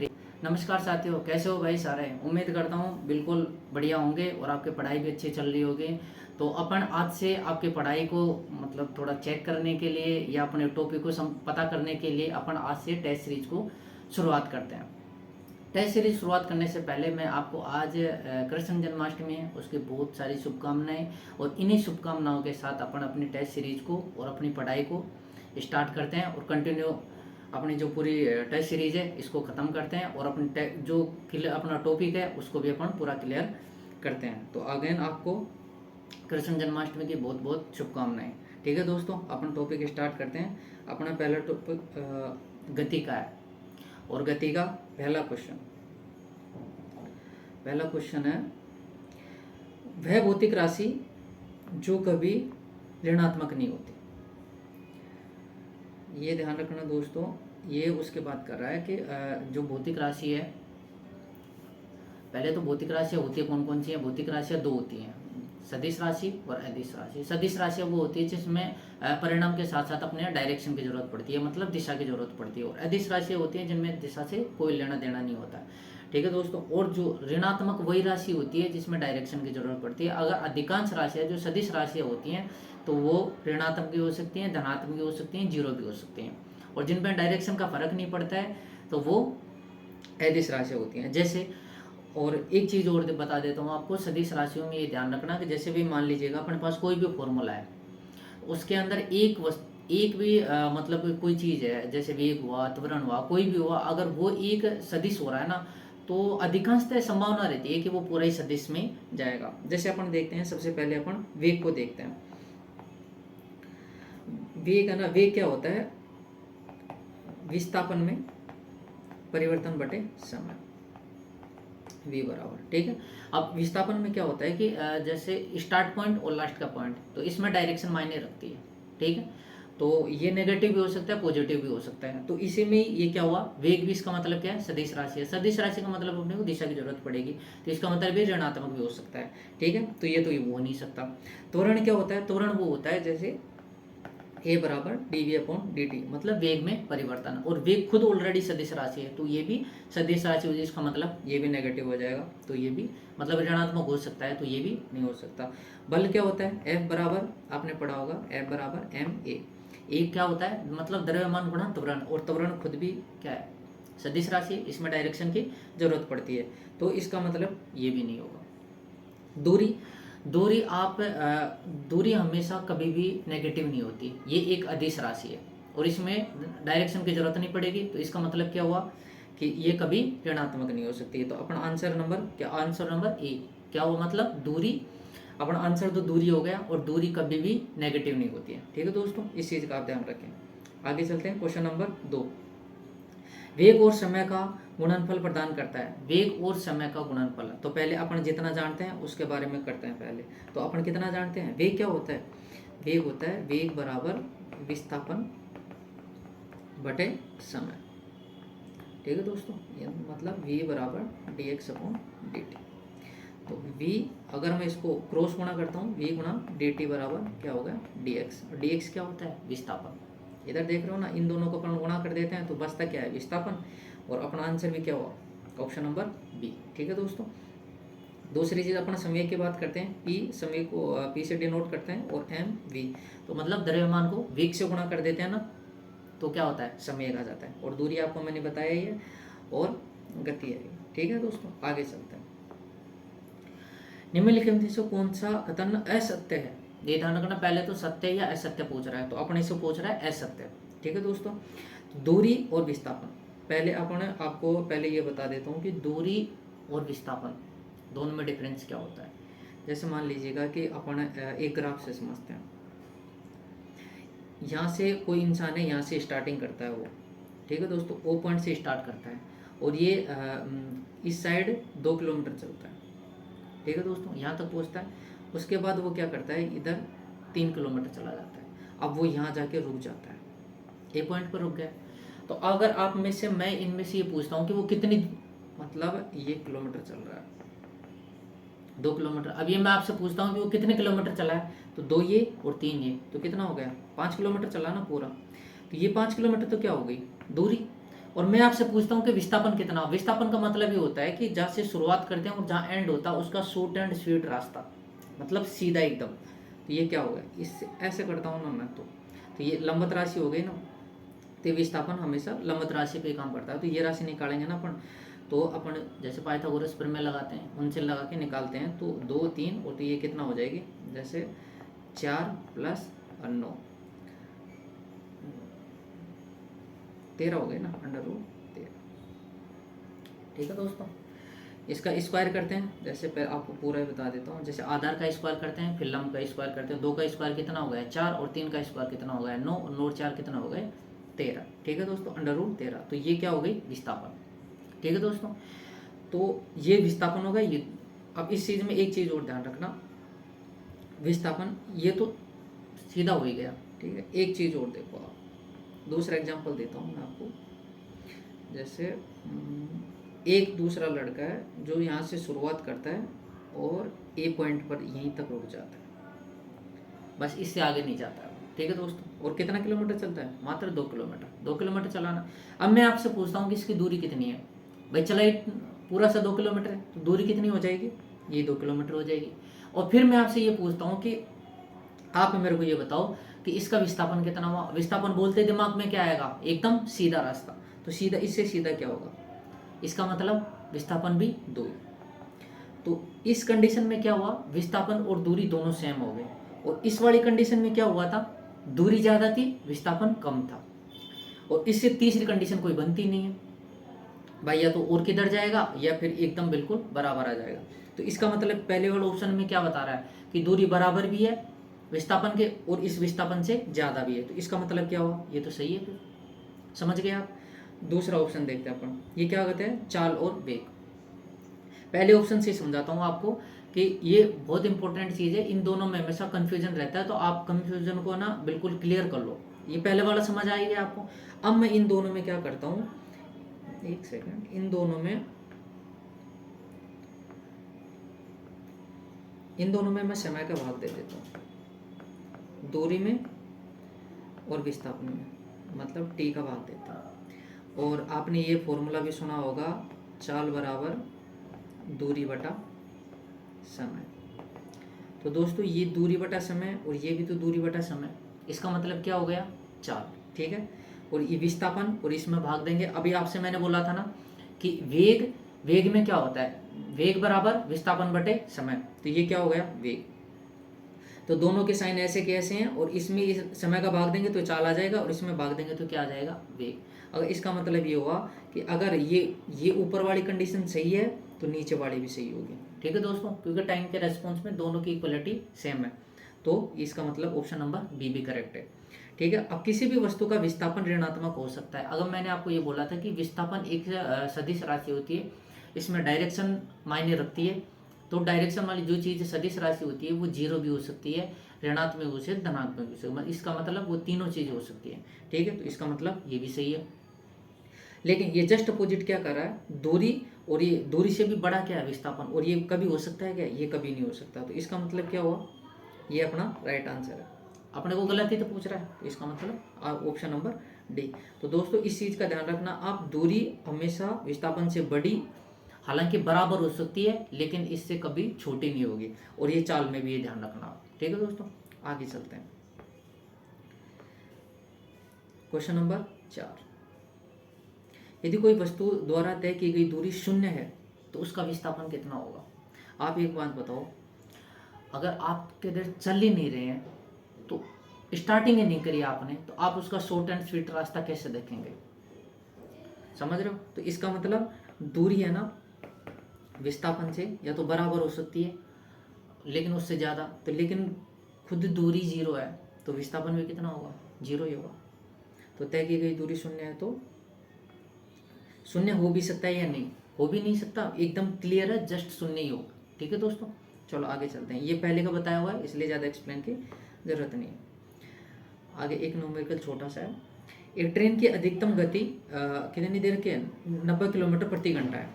नमस्कार साथियों, कैसे हो भाई सारे। उम्मीद करता हूँ बिल्कुल बढ़िया होंगे और आपकी पढ़ाई भी अच्छी चल रही होगी। तो अपन आज से आपकी पढ़ाई को मतलब थोड़ा चेक करने के लिए या अपने टॉपिक को पता करने के लिए अपन आज से टेस्ट सीरीज को शुरुआत करते हैं। टेस्ट सीरीज शुरुआत करने से पहले मैं आपको आज कृष्ण जन्माष्टमी है उसकी बहुत सारी शुभकामनाएं, और इन्हीं शुभकामनाओं के साथ अपन अपनी टेस्ट सीरीज को और अपनी पढ़ाई को स्टार्ट करते हैं और कंटिन्यू अपनी जो पूरी टेस्ट सीरीज है इसको ख़त्म करते हैं और अपनी जो अपना टॉपिक है उसको भी अपन पूरा क्लियर करते हैं। तो अगेन आपको कृष्ण जन्माष्टमी की बहुत बहुत शुभकामनाएं। ठीक है दोस्तों, अपन टॉपिक स्टार्ट करते हैं। अपना पहला टॉपिक गति का है, और गति का पहला क्वेश्चन है, वह भौतिक राशि जो कभी ऋणात्मक नहीं होती। ये ध्यान रखना दोस्तों, ये उसके बात कर रहा है कि जो भौतिक राशि है, पहले तो भौतिक राशियाँ होती है कौन कौन सी है। भौतिक राशियाँ दो होती हैं, सदिश राशि और अदिश राशि। सदिश राशियाँ वो होती है जिसमें परिणाम के साथ साथ अपने डायरेक्शन की जरूरत पड़ती है, मतलब दिशा की जरूरत पड़ती है। और अदिश राशियाँ होती हैं जिनमें दिशा से कोई लेना देना नहीं होता। ठीक है दोस्तों, और जो ऋणात्मक वही राशि होती है जिसमें डायरेक्शन की जरूरत पड़ती है। अगर अधिकांश राशियाँ जो सदिश राशियाँ होती हैं तो वो ऋणात्मक भी हो सकती हैं, धनात्मक भी हो सकती हैं, जीरो भी हो सकती हैं। और जिनमें डायरेक्शन का फर्क नहीं पड़ता है तो वो अदिश राशियाँ होती हैं। जैसे, और एक चीज़ और बता देता हूँ आपको, सदिश राशियों में ये ध्यान रखना कि जैसे भी मान लीजिएगा अपने पास कोई भी फॉर्मूला है, उसके अंदर एक भी मतलब कोई चीज़ है, जैसे वेग हुआ, त्वरण हुआ, कोई भी हुआ, अगर वो एक सदिश हो रहा है ना, तो अधिकांशतः संभावना रहती है कि वो पूरा ही सदिश में जाएगा। जैसे अपन देखते हैं, सबसे पहले अपन वेग को देखते हैं। वेग है ना, वेग क्या होता है, विस्थापन में परिवर्तन बटे समय, v बराबर। ठीक है, अब विस्थापन में क्या होता है कि जैसे स्टार्ट पॉइंट और लास्ट का पॉइंट, तो इसमें डायरेक्शन मायने रखती है। ठीक है, तो ये नेगेटिव भी हो सकता है, पॉजिटिव भी हो सकता है। तो इसी में ये क्या हुआ, वेग भी इसका मतलब क्या है, सदिश राशि है। सदिश राशि का मतलब अपने को दिशा की जरूरत पड़ेगी, तो इसका मतलब भी ऋणात्मक भी हो सकता है। ठीक है, तो ये हो नहीं सकता। त्वरण क्या होता है, त्वरण वो होता है जैसे ए बराबर dv/dt, मतलब वेग में परिवर्तन। और वेग खुद ऑलरेडी सदिश राशि है, तो ये भी सदिश राशि हो, इसका मतलब ये भी नेगेटिव हो जाएगा, तो ये भी मतलब ऋणात्मक हो सकता है, तो ये भी नहीं हो सकता। बल क्या होता है, F बराबर, आपने पढ़ा होगा, F बराबर ma। ए क्या होता है, मतलब द्रव्यमान गुणा त्वरण, और त्वरण खुद भी क्या है, सदिश राशि, इसमें डायरेक्शन की जरूरत पड़ती है, तो इसका मतलब ये भी नहीं होगा। दूरी, दूरी हमेशा कभी भी नेगेटिव नहीं होती, ये एक अदिश राशि है और इसमें डायरेक्शन की जरूरत नहीं पड़ेगी, तो इसका मतलब क्या हुआ कि ये कभी ऋणात्मक नहीं हो सकती। तो अपना आंसर नंबर ए क्या हुआ, मतलब दूरी, अपना आंसर तो दूरी हो गया, और दूरी कभी भी नेगेटिव नहीं होती है। ठीक है दोस्तों, इस चीज़ का आप ध्यान रखें। आगे चलते हैं, क्वेश्चन नंबर 2। वेग और समय का गुणनफल प्रदान करता है। वेग और समय का गुणनफल, तो पहले अपन जितना जानते हैं उसके बारे में करते हैं। पहले तो अपन कितना जानते हैं, वेग क्या होता है, वेग होता है वेग बराबर विस्थापन बटे समय। ठीक है दोस्तों, ये मतलब v बराबर dx/dt। तो v, अगर मैं इसको क्रॉस गुणा करता हूँ, v गुणा dt बराबर क्या होगा, dx। dx क्या होता है, विस्थापन। इधर देख रहे हो ना, इन दोनों को अपन गुणा कर देते हैं तो बचता क्या है, विस्थापन। और अपना आंसर भी क्या हुआ, ऑप्शन नंबर बी। ठीक है दोस्तों, दूसरी चीज़ अपन समय की बात करते हैं, पी, समय को पी से डिनोट करते हैं, और एम वी, तो मतलब द्रव्यमान को वेग से गुणा कर देते हैं ना, तो क्या होता है, समय आ जाता है। और दूरी आपको मैंने बताया ही है, और गति है। ठीक है दोस्तों, आगे चलते हैं। निम्नलिखित में से कौन सा कथन असत्य है। ये ध्यान रखना, पहले तो सत्य या असत्य पूछ रहा है, तो अपने से पूछ रहा है असत्य। ठीक है दोस्तों, दूरी और विस्थापन, पहले आपको पहले ये बता देता हूँ कि दूरी और विस्थापन दोनों में डिफरेंस क्या होता है। जैसे मान लीजिएगा कि अपन एक ग्राफ से समझते हैं, यहाँ से कोई इंसान है, यहाँ से स्टार्टिंग करता है वो। ठीक है दोस्तों, ओ पॉइंट से स्टार्ट करता है, और ये इस साइड 2 किलोमीटर चलता है। ठीक है दोस्तों, यहाँ तक पहुँचता है, उसके बाद वो क्या करता है, इधर 3 किलोमीटर चला जाता है। अब वो यहाँ जाके रुक जाता है, ए पॉइंट पर रुक गया। तो अगर आप में से, मैं इनमें से ये पूछता हूँ कि वो कितनी, मतलब ये किलोमीटर चल रहा है, 2 किलोमीटर। अब ये मैं आपसे पूछता हूँ कि वो कितने किलोमीटर चला है, तो 2 ये और 3 ये, तो कितना हो गया, 5 किलोमीटर चला ना पूरा। तो ये 5 किलोमीटर तो क्या हो गई, दूरी। और मैं आपसे पूछता हूँ कि विस्थापन कितना। विस्थापन का मतलब ये होता है कि जहाँ से शुरुआत करते हैं और जहाँ एंड होता है उसका शॉर्ट एंड स्वीट रास्ता, मतलब सीधा एकदम। तो ये क्या होगा, इससे ऐसे करता हूँ ना मैं, तो ये लंबवत राशि हो गई ना, तो विस्थापन हमेशा लंबवत राशि पे काम करता है। तो ये राशि निकालेंगे ना अपन, तो अपन जैसे पाइथागोरस प्रमेय लगाते हैं, उनसे लगा के निकालते हैं, तो 2 3 और तो ये कितना हो जाएगी, जैसे 4 प्लस 9 13 हो गए ना, √13। ठीक है दोस्तों, इसका स्क्वायर करते हैं, जैसे आपको पूरा ही बता देता हूँ। जैसे आधार का स्क्वायर करते हैं, फिर लंब का स्क्वायर करते हैं। 2 का स्क्वायर कितना हो गया 4, और 3 का स्क्वायर कितना हो गया 9, और 9 और 4 कितना हो गए 13। ठीक है दोस्तों, √13। तो ये क्या हो गई, विस्थापन। ठीक है दोस्तों, तो ये विस्थापन होगा ये। अब इस चीज़ में एक चीज़ और ध्यान रखना, विस्थापन ये तो सीधा हो ही गया। ठीक है, एक चीज़ और देखो आप, दूसरा एग्जाम्पल देता हूँ मैं आपको। जैसे एक दूसरा लड़का है जो यहाँ से शुरुआत करता है और ए पॉइंट पर यहीं तक रुक जाता है, बस इससे आगे नहीं जाता है। ठीक है दोस्तों, और कितना किलोमीटर चलता है, मात्र 2 किलोमीटर। 2 किलोमीटर चलाना। अब मैं आपसे पूछता हूँ कि इसकी दूरी कितनी है। भाई चला पूरा सा 2 किलोमीटर है, तो दूरी कितनी हो जाएगी, ये 2 किलोमीटर हो जाएगी। और फिर मैं आपसे ये पूछता हूँ कि आप मेरे को ये बताओ कि इसका विस्थापन कितना हुआ। विस्थापन बोलते दिमाग में क्या आएगा, एकदम सीधा रास्ता। तो सीधा, इससे सीधा क्या होगा, इसका मतलब विस्थापन भी 2। तो इस कंडीशन में क्या हुआ, विस्थापन और दूरी दोनों सेम हो गए। और इस वाली कंडीशन में क्या हुआ था, दूरी ज़्यादा थी, विस्थापन कम था। और इससे तीसरी कंडीशन कोई बनती नहीं है भाई, या तो और किधर जाएगा या फिर एकदम बिल्कुल बराबर आ जाएगा। तो इसका मतलब पहले वाले ऑप्शन में क्या बता रहा है कि दूरी बराबर भी है विस्थापन के, और इस विस्थापन से ज़्यादा भी है। तो इसका मतलब क्या हुआ, ये तो सही है फिर। समझ गए आप। दूसरा ऑप्शन देखते हैं अपन, ये क्या कहते हैं, चाल और वेग। पहले ऑप्शन से समझाता हूँ आपको कि ये बहुत इंपॉर्टेंट चीज़ है। इन दोनों में हमेशा कंफ्यूजन रहता है, तो आप कंफ्यूजन को ना बिल्कुल क्लियर कर लो। ये पहले वाला समझ आएगा आपको। अब मैं इन दोनों में क्या करता हूँ, एक सेकंड, इन दोनों में मैं समय का भाग दे देता हूँ, दूरी में और विस्थापन में, मतलब टी का भाग देता हूँ। और आपने ये फॉर्मूला भी सुना होगा, चाल बराबर दूरी बटा समय। तो दोस्तों ये दूरी बटा समय और ये भी तो दूरी बटा समय, इसका मतलब क्या हो गया, चाल। ठीक है, और ये विस्थापन, और इसमें भाग देंगे। अभी आपसे मैंने बोला था ना कि वेग में क्या होता है, वेग बराबर विस्थापन बटे समय। तो ये क्या हो गया, वेग। तो दोनों के साइन ऐसे के ऐसे हैं, और इसमें इस समय का भाग देंगे तो चाल आ जाएगा, और इसमें भाग देंगे तो क्या आ जाएगा, वेग। अगर इसका मतलब ये हुआ कि अगर ये ऊपर वाली कंडीशन सही है तो नीचे वाली भी सही होगी। ठीक है दोस्तों, क्योंकि टाइम के रेस्पॉन्स में दोनों की इक्वलिटी सेम है, तो इसका मतलब ऑप्शन नंबर बी भी करेक्ट है। ठीक है, अब किसी भी वस्तु का विस्थापन ऋणात्मक हो सकता है। अगर मैंने आपको ये बोला था कि विस्थापन एक सदिश राशि होती है, इसमें डायरेक्शन मायने रखती है। तो डायरेक्शन वाली जो चीज़ सदिश राशि होती है वो जीरो भी हो सकती है, ऋणात्मक भी हो सकती है, धनात्मक भी हो सकती है। इसका मतलब वो तीनों चीज़ हो सकती है। ठीक है, तो इसका मतलब ये भी सही है। लेकिन ये जस्ट अपोजिट क्या कर रहा है, दूरी, और ये दूरी से भी बड़ा क्या है, विस्थापन। और ये कभी हो सकता है क्या, ये कभी नहीं हो सकता। तो इसका मतलब क्या हुआ, ये अपना राइट आंसर है। अपने को गलत ही तो पूछ रहा है, तो इसका मतलब ऑप्शन नंबर डी। तो दोस्तों इस चीज़ का ध्यान रखना, आप दूरी हमेशा विस्थापन से बड़ी, हालांकि बराबर हो सकती है, लेकिन इससे कभी छोटी नहीं होगी। और ये चाल में भी ये ध्यान रखना। ठीक है दोस्तों, आगे चलते हैं। क्वेश्चन नंबर 4, यदि कोई वस्तु द्वारा तय की गई दूरी 0 है तो उसका विस्थापन कितना होगा। आप एक बात बताओ, अगर आप किधर चल ही नहीं रहे हैं, तो स्टार्टिंग ही नहीं करी आपने, तो आप उसका शॉर्ट एंड स्वीट रास्ता कैसे देखेंगे। समझ रहे हो। तो इसका मतलब दूरी है ना, विस्थापन से या तो बराबर हो सकती है, लेकिन उससे ज़्यादा। तो लेकिन खुद दूरी 0 है, तो विस्थापन भी कितना होगा, 0 ही होगा। तो तय की गई दूरी 0 है, तो 0 हो भी सकता है या नहीं, हो भी नहीं सकता, एकदम क्लियर है, जस्ट 0 ही होगा। ठीक है दोस्तों, चलो आगे चलते हैं। ये पहले का बताया हुआ है, इसलिए ज़्यादा एक्सप्लेन की ज़रूरत नहीं है। आगे एक न्यूमेरिकल छोटा सा है। एक ट्रेन की अधिकतम गति कितनी देर के, 90 किलोमीटर प्रति घंटा है,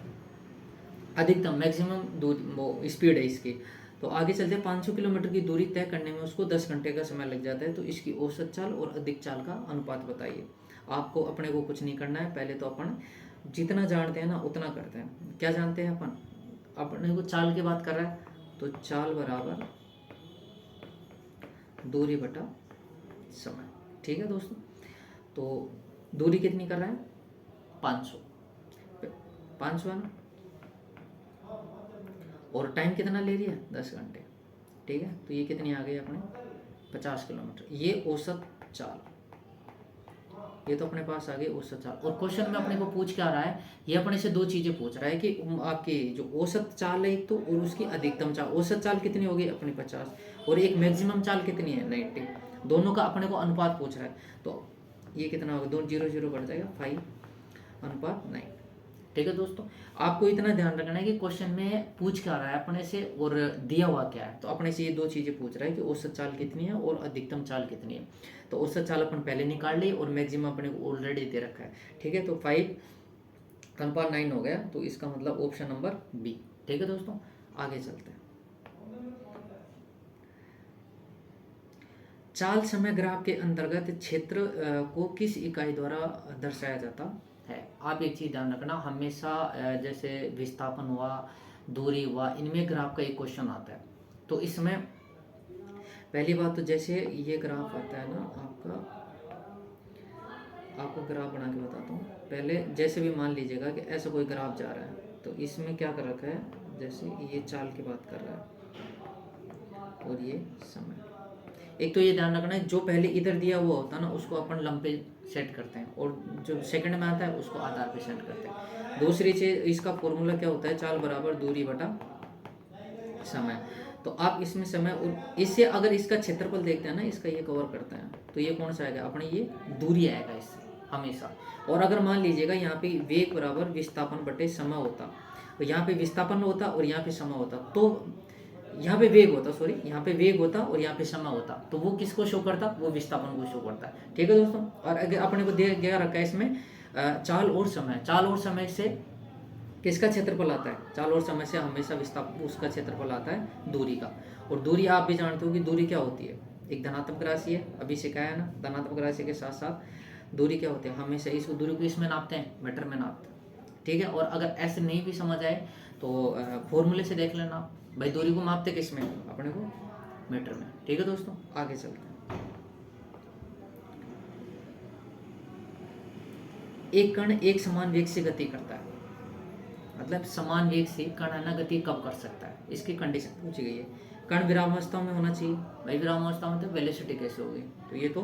अधिकतम, मैक्सिमम स्पीड है इसकी। तो आगे चलते हैं, 500 किलोमीटर की दूरी तय करने में उसको 10 घंटे का समय लग जाता है। तो इसकी औसत चाल और अधिक चाल का अनुपात बताइए। आपको अपने को कुछ नहीं करना है, पहले तो अपन जितना जानते हैं ना उतना करते हैं। क्या जानते हैं अपन? अपने को चाल की बात कर रहा है, तो चाल बराबर दूरी बटा समय। ठीक है दोस्तों, तो दूरी कितनी कर रहा है? 500, 500 है ना, और टाइम कितना ले रही है? 10 घंटे। ठीक है, तो ये कितनी आ गई अपने? 50 किलोमीटर। ये औसत चाल, ये तो अपने पास आ गई औसत चाल। और क्वेश्चन में अपने को पूछ क्या रहा है? ये अपने से दो चीज़ें पूछ रहा है कि आपकी जो औसत चाल है एक तो, और उसकी अधिकतम चाल। औसत चाल कितनी होगी अपनी? 50, और एक मैक्सिमम चाल कितनी है? 90। दोनों का अपने को अनुपात पूछ रहा है, तो ये कितना होगा? 2 0 0 बढ़ जाएगा, 5:9। ठीक है दोस्तों, आपको इतना ध्यान रखना है कि क्वेश्चन में पूछ क्या रहा है अपने से और दिया हुआ क्या है। तो अपने से ये दो चीज़ें पूछ रहा है कि औसत चाल कितनी है और अधिकतम चाल कितनी है। तो औसत चाल अपन पहले निकाल ली और मैक्सिमम अपने को ऑलरेडी दे रखा है। ठीक है, तो 5:9 हो गया, तो इसका मतलब ऑप्शन नंबर बी। ठीक है दोस्तों, आगे चलते हैं। चाल समय ग्राफ के अंतर्गत क्षेत्र को किस इकाई द्वारा दर्शाया जाता है? आप एक चीज़ ध्यान रखना, हमेशा जैसे विस्थापन हुआ, दूरी हुआ, इनमें ग्राफ का एक क्वेश्चन आता है। तो इसमें पहली बात तो जैसे ये ग्राफ आता है ना आपको ग्राफ बना के बताता हूँ। पहले जैसे भी मान लीजिएगा कि ऐसा कोई ग्राफ जा रहा है, तो इसमें क्या कर रखा है? जैसे ये चाल की बात कर रहा है और ये समय। एक तो ये ध्यान रखना है, जो पहले इधर दिया हुआ होता है ना उसको अपन लंब पे सेट करते हैं, और जो सेकंड में आता है उसको आधार पे सेट करते हैं। दूसरी चीज़, इसका फॉर्मूला क्या होता है? चाल बराबर दूरी बटा समय। तो आप इसमें समय, और इससे अगर इसका क्षेत्रफल देखते हैं ना, इसका ये कवर करते हैं, तो ये कौन सा आएगा अपने? ये दूरी आएगा इससे हमेशा। और अगर मान लीजिएगा यहाँ पे वेग बराबर विस्थापन बटे समय होता, तो यहाँ पे विस्थापन होता और यहाँ पे समय होता, तो यहाँ पे वेग होता, सॉरी यहाँ पे वेग होता और यहाँ पे समय होता, तो वो किसको शो करता? वो विस्थापन को शो करता है। ठीक है दोस्तों, और अगर अपने को दिया रखा है इसमें चाल और समय। चाल और समय से किसका क्षेत्रफल आता है? चाल और समय से हमेशा विस्थापन उसका क्षेत्रफल आता है दूरी का। और दूरी आप भी जानते हो कि दूरी क्या होती है? एक धनात्मक राशि है, अभी सिखाया है ना। धनात्मक राशि के साथ साथ दूरी क्या होती है? हमेशा इस दूरी को इसमें नापते हैं, मीटर में नापते हैं। ठीक है, और अगर ऐसे नहीं भी समझ आए तो फॉर्मूले से देख लेना भाई, दूरी को मापते किस में? अपने को मीटर में। ठीक है दोस्तों, आगे चलते हैं। एक कण एक समान वेग से गति करता है, मतलब समान वेग से कण है ना गति कब कर सकता है, इसकी कंडीशन पूछी गई है। कण विरामावस्था में होना चाहिए भाई, विरामावस्था में तो वेलोसिटी कैसे होगी? तो ये तो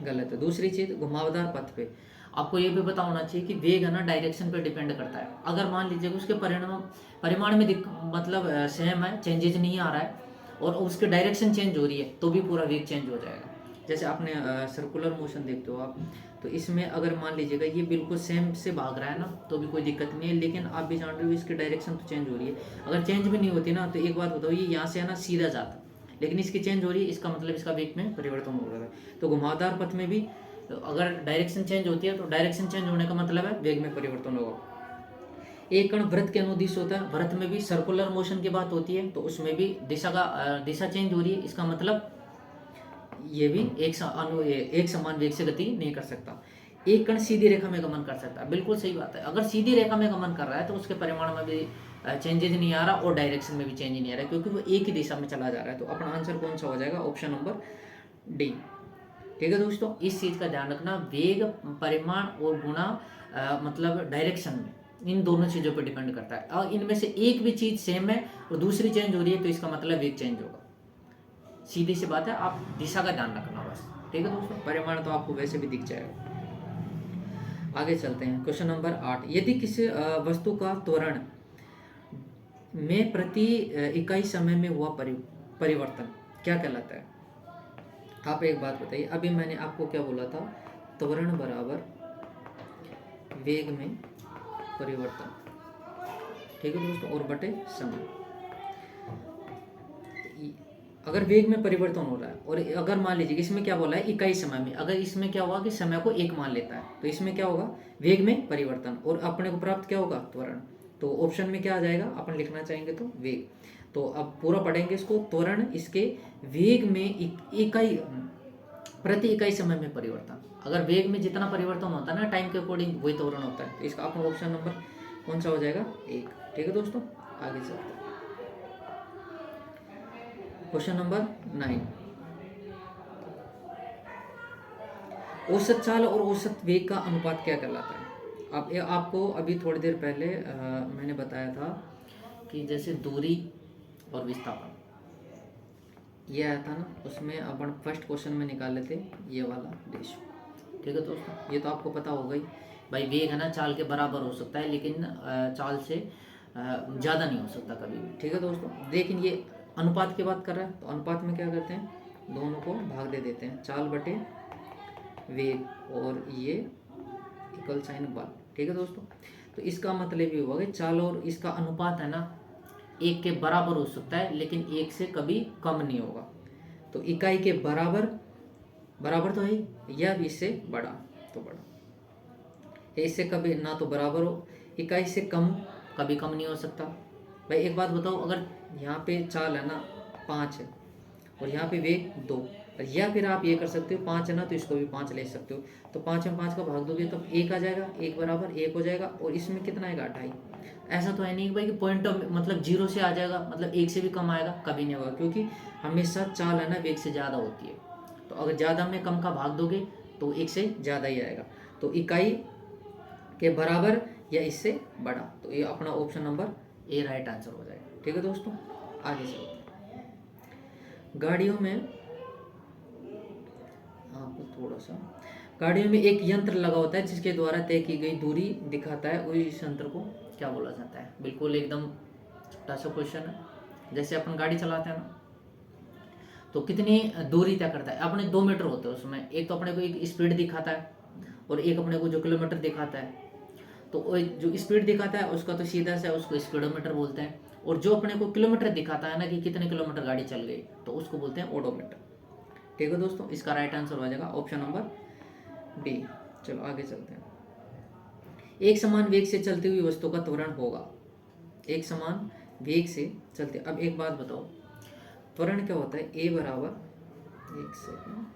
गलत है। दूसरी चीज, घुमावदार पथ पे आपको ये भी पता होना चाहिए कि वेग है ना डायरेक्शन पे डिपेंड करता है। अगर मान लीजिए उसके परिमाण में मतलब सेम है, चेंजेज नहीं आ रहा है, और उसकी डायरेक्शन चेंज हो रही है, तो भी पूरा वेग चेंज हो जाएगा। जैसे आपने सर्कुलर मोशन देखते हो आप, तो इसमें अगर मान लीजिएगा ये बिल्कुल सेम से भाग रहा है ना, तो भी कोई दिक्कत नहीं है, लेकिन आप भी जान रहे हो इसकी डायरेक्शन तो चेंज हो रही है। अगर चेंज भी नहीं होती ना, तो एक बात बताओ, ये यहाँ से है ना सीधा जाता, लेकिन इसकी चेंज हो रही है, इसका मतलब इसका वेग में परिवर्तन हो रहा है। तो घुमावदार पथ में भी अगर डायरेक्शन चेंज होती है, तो डायरेक्शन चेंज होने का मतलब है वेग में परिवर्तन होगा। एक कण वृत्त के अनुदिश होता है, वृत्त में भी सर्कुलर मोशन की बात होती है, तो उसमें भी दिशा चेंज हो रही है, इसका मतलब ये भी एक समान वेग से गति नहीं कर सकता। एक कण सीधी रेखा में गमन कर सकता है, बिल्कुल सही बात है। अगर सीधी रेखा में गमन कर रहा है तो उसके परिमाण में भी चेंजेज नहीं आ रहा और डायरेक्शन में भी चेंज नहीं आ रहा, क्योंकि वो एक ही दिशा में चला जा रहा है। तो अपना आंसर कौन सा हो जाएगा? Option number D. ठीक है दोस्तों, इस चीज़ का ध्यान रखना, वेग परिमाण और गुणा मतलब डायरेक्शन में, इन दोनों चीज़ों पर डिपेंड करता है। और इनमें से एक भी चीज़ सेम है और दूसरी चेंज हो रही है, तो इसका मतलब वेग चेंज होगा। सीधी सी बात है, आप दिशा का ध्यान रखना बस। ठीक है दोस्तों, परिमाण तो आपको वैसे भी दिख जाएगा। आगे चलते हैं, क्वेश्चन नंबर 8। यदि किसी वस्तु का त्वरण में प्रति इकाई समय में हुआ परिवर्तन क्या कहलाता है? आप एक बात बताइए, अभी मैंने आपको क्या बोला था? त्वरण बराबर वेग में परिवर्तन। ठीक है दोस्तों, और बटे समय। अगर वेग में परिवर्तन हो रहा है, और अगर मान लीजिए इसमें क्या बोला है? इकाई समय में। अगर इसमें क्या होगा कि समय को एक मान लेता है, तो इसमें क्या होगा? वेग में परिवर्तन, और अपने को प्राप्त क्या होगा? त्वरण। तो ऑप्शन में क्या आ जाएगा? अपन लिखना चाहेंगे तो वेग। तो अब पूरा पढ़ेंगे इसको। त्वरण इसके वेग में इकाई प्रति इकाई समय में परिवर्तन। अगर वेग में जितना परिवर्तन होता है ना टाइम के अकॉर्डिंग, वही त्वरण होता है। तो इसका अपना ऑप्शन नंबर कौन सा हो जाएगा? 1। ठीक है दोस्तों, आगे चलते हैं। क्वेश्चन नंबर 9, औसत चाल और औसत वेग का अनुपात क्या कहलाता है? अब ये आपको अभी थोड़ी देर पहले मैंने बताया था कि जैसे दूरी और विस्थापन ये आया था ना, उसमें अपन फर्स्ट क्वेश्चन में निकाले थे ये वाला रेशियो। ठीक है दोस्तों, ये तो आपको पता होगा ही भाई। वेग है ना चाल के बराबर हो सकता है, लेकिन चाल से ज़्यादा नहीं हो सकता कभी भी। ठीक है दोस्तों, लेकिन ये अनुपात की बात कर रहा है, तो अनुपात में क्या करते हैं, दोनों को भाग दे देते हैं, चाल बटे वेग, और ये इक्वल साइन बल। ठीक है दोस्तों, तो इसका मतलब ये हुआ कि चाल और इसका अनुपात है ना 1 के बराबर हो सकता है, लेकिन 1 से कभी कम नहीं होगा। तो इकाई के बराबर तो है, या इससे बड़ा तो बड़ा, इससे कभी ना तो बराबर हो, इकाई से कम कभी कम नहीं हो सकता। भाई एक बात बताओ, अगर यहाँ पे चाल है ना 5 है और यहाँ पे वेग 2, या फिर आप ये कर सकते हो 5 है ना तो इसको भी 5 ले सकते हो, तो 5 में 5 का भाग दोगे तो 1 आ जाएगा, 1 बराबर 1 हो जाएगा, और इसमें कितना आएगा 2.5। ऐसा तो है नहीं कि भाई कि पॉइंट ऑफ मतलब 0 से आ जाएगा, मतलब 1 से भी कम आएगा, कभी नहीं होगा, क्योंकि हमेशा चाल है ना वेग से ज़्यादा होती है। तो अगर ज़्यादा में कम का भाग दोगे तो 1 से ज़्यादा ही आएगा, तो इकाई के बराबर या इससे बड़ा। तो ये अपना option number A right answer हो जाएगा। ठीक है दोस्तों, आगे चलते हैं। गाड़ियों में आपको थोड़ा सा, गाड़ियों में एक यंत्र लगा होता है जिसके द्वारा तय की गई दूरी दिखाता है, उस यंत्र को क्या बोला जाता है? बिल्कुल एकदम छोटा सा क्वेश्चन है। जैसे अपन गाड़ी चलाते हैं ना, तो कितनी दूरी तय करता है? अपने 2 मीटर होते हैं उसमें, एक तो अपने को एक स्पीड दिखाता है और एक अपने को जो किलोमीटर दिखाता है। तो जो स्पीड दिखाता है उसका तो सीधा सा उसको स्पीडोमीटर बोलते हैं, और जो अपने को किलोमीटर दिखाता है ना कि कितने किलोमीटर गाड़ी चल गई, तो उसको बोलते हैं ओडोमीटर। ठीक है दोस्तों, इसका राइट आंसर हो जाएगा ऑप्शन नंबर बी। चलो आगे चलते हैं। एक समान वेग से चलती हुई वस्तु का त्वरण होगा, एक समान वेग से चलते। अब एक बात बताओ, त्वरण क्या होता है? ए बराबर, एक सेकंड,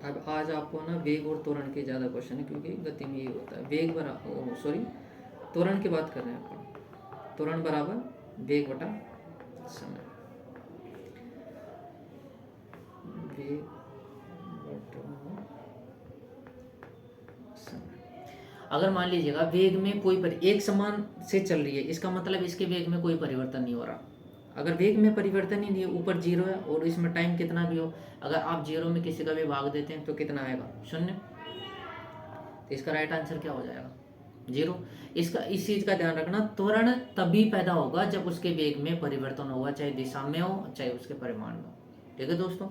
अब आज आपको ना वेग और त्वरण के ज़्यादा क्वेश्चन है, क्योंकि गति में ये होता है वेग बराबर, सॉरी त्वरण की बात कर रहे हैं अपन। त्वरण बराबर वेग बटा समय, वेग बटा समय। अगर मान लीजिएगा वेग में कोई एक समान से चल रही है, इसका मतलब इसके वेग में कोई परिवर्तन नहीं हो रहा। अगर वेग में परिवर्तन ही नहीं है, ऊपर 0 है और इसमें टाइम कितना भी हो, अगर आप 0 में किसी का भी भाग देते हैं तो कितना आएगा? 0। तो इसका राइट आंसर क्या हो जाएगा? 0। इस चीज़ का ध्यान रखना, त्वरण तभी पैदा होगा जब उसके वेग में परिवर्तन होगा, चाहे दिशा में हो चाहे उसके परिमाण में हो। ठीक है दोस्तों,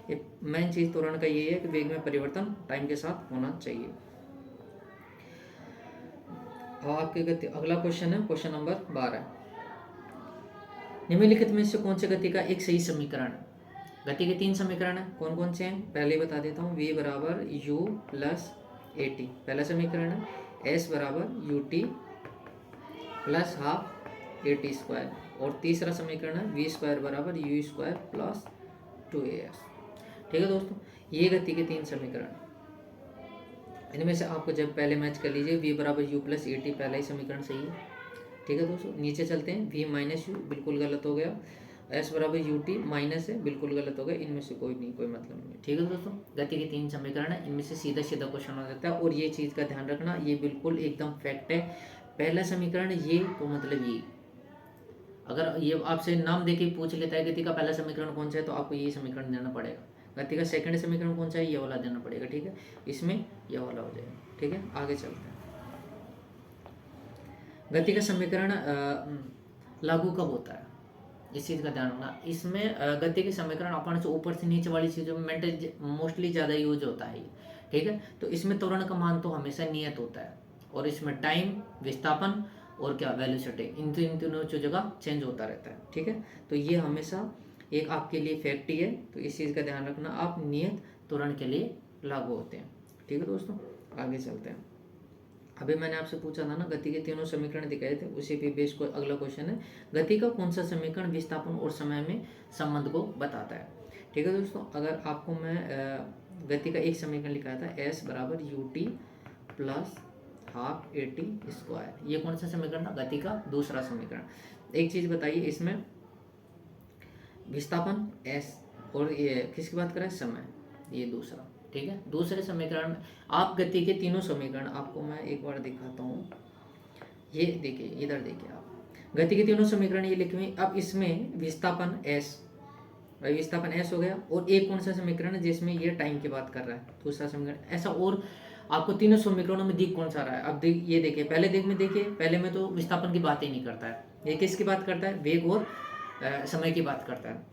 एक मेन चीज़ त्वरण का ये है कि वेग में परिवर्तन टाइम के साथ होना चाहिए। आपके गति, अगला क्वेश्चन है क्वेश्चन नंबर 12। निम्नलिखित में से कौन से गति का एक सही समीकरण है? गति के 3 समीकरण है, कौन कौन से हैं पहले बता देता हूँ। v बराबर u प्लस ए टी पहला समीकरण है, s बराबर U T plus half A T square, और तीसरा समीकरण है v स्क्वायर बराबर यू स्क्वायर प्लस 2as। ठीक है दोस्तों, ये गति के 3 समीकरण। इनमें से आपको जब पहले मैच कर लीजिए, v बराबर यू प्लस ए टी पहला ही समीकरण सही है। ठीक है दोस्तों, नीचे चलते हैं, v माइनस यू बिल्कुल गलत हो गया, s बराबर यू टी माइनस है बिल्कुल गलत हो गया, इनमें से कोई नहीं, कोई मतलब नहीं। ठीक है दोस्तों, गति के 3 समीकरण है, इनमें से सीधा सीधा क्वेश्चन हो जाता है, और ये चीज़ का ध्यान रखना, ये बिल्कुल एकदम फैक्ट है। पहला समीकरण ये तो मतलब ये, अगर ये आपसे नाम दे के पूछ लेता है गति का पहला समीकरण कौन सा है, तो आपको ये समीकरण देना पड़ेगा। गति का सेकंड समीकरण कौन सा है, ये वाला देना पड़ेगा। ठीक है, इसमें ये वाला हो जाएगा। ठीक है, आगे चलते हैं। गति का समीकरण लागू कब होता है, इस चीज़ का ध्यान रखना। इसमें गति के समीकरण अपन से ऊपर से नीचे वाली चीज़ों में मोस्टली ज़्यादा यूज होता है। ठीक है, तो इसमें त्वरण का मान तो हमेशा नियत होता है, और इसमें टाइम, विस्थापन और क्या वेलोसिटी, इन तीनों चीज़ों का चेंज होता रहता है। ठीक है, तो ये हमेशा एक आपके लिए फैक्ट ही है, तो इस चीज़ का ध्यान रखना, आप नियत त्वरण के लिए लागू होते हैं। ठीक है दोस्तों, आगे चलते हैं। अभी मैंने आपसे पूछा था ना, गति के तीनों समीकरण दिखाए थे, उसी पे बेस को अगला क्वेश्चन है, गति का कौन सा समीकरण विस्थापन और समय में संबंध को बताता है? ठीक है दोस्तों, अगर आपको मैं गति का एक समीकरण लिखाया था, एस बराबर U T plus half A T square, ये कौन सा समीकरण था? गति का दूसरा समीकरण। एक चीज़ बताइए, इसमें विस्थापन एस और ये किसकी बात कर रहा है? समय, ये दूसरा। ठीक है, दूसरे समीकरण में आप गति के तीनों समीकरण आपको मैं एक बार दिखाता हूँ। ये देखिए, इधर देखिए आप, गति के तीनों समीकरण ये लिखे हुए। अब इसमें विस्थापन एस, विस्थापन एस हो गया, और एक कौन सा समीकरण है जिसमें ये टाइम की बात कर रहा है? दूसरा समीकरण। ऐसा और आपको तीनों समीकरणों में दिख कौन सा रहा है? अब ये देखिए, पहले देख में देखिए, पहले में तो विस्थापन की बात ही नहीं करता है, ये किसकी बात करता है? वेग और समय की बात करता है।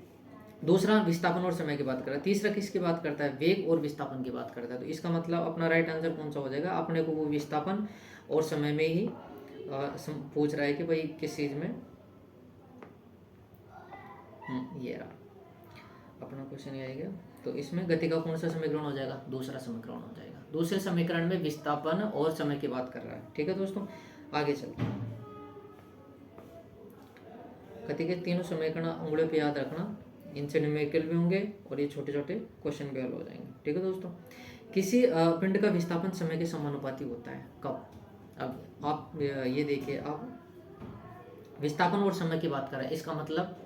दूसरा विस्थापन और समय की बात कर रहा है। तीसरा किसकी बात करता है? वेग और विस्थापन की बात करता है। तो इसका मतलब अपना राइट आंसर कौन सा हो जाएगा? अपने को वो विस्थापन और समय में ही पूछ रहा है कि भाई किस चीज़ में। ये रहा अपना क्वेश्चन, ये आएगा। तो इसमें गति का कौन सा समीकरण हो जाएगा? दूसरा समीकरण हो जाएगा। दूसरे समीकरण में विस्थापन और समय की बात कर रहा है। ठीक है दोस्तों, आगे चलते हैं। गति के तीनों समीकरण उंगलियों पे याद रखना, इनसे न्यूमेरिकल भी होंगे और ये छोटे छोटे क्वेश्चन भी हल हो जाएंगे। ठीक है दोस्तों, किसी पिंड का विस्थापन समय के समानुपाती होता है कब? अब आप ये देखिए, आप विस्थापन और समय की बात कर रहे हैं, इसका मतलब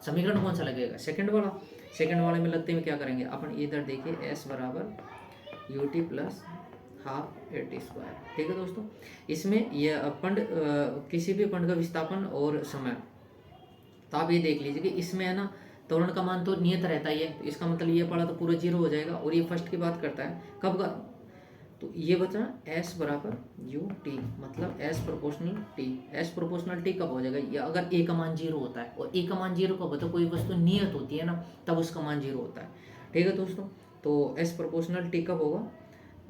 समीकरण कौन सा लगेगा? सेकंड वाला। सेकंड वाले में लगते हुए क्या करेंगे अपन? इधर देखिए, एस बराबर U T plus half A T square. ठीक है दोस्तों, इसमें यह पिंड किसी भी पिंड का विस्थापन और समय, तो आप ये देख लीजिए कि इसमें है ना, त्वरण का मान तो नियत रहता ही है, तो इसका मतलब ये पड़ा तो पूरा जीरो हो जाएगा। और ये फर्स्ट की बात करता है कब का? तो ये बचा एस बराबर यू टी, मतलब S proportional T. S proportional T कब हो जाएगा? ये अगर ए का मान जीरो होता है, और ए का मान जीरो कब होता है? कोई वस्तु नियत होती है ना, तब उसका मान जीरो होता है। ठीक है दोस्तों, तो एस प्रोपोर्शनल टी कब होगा?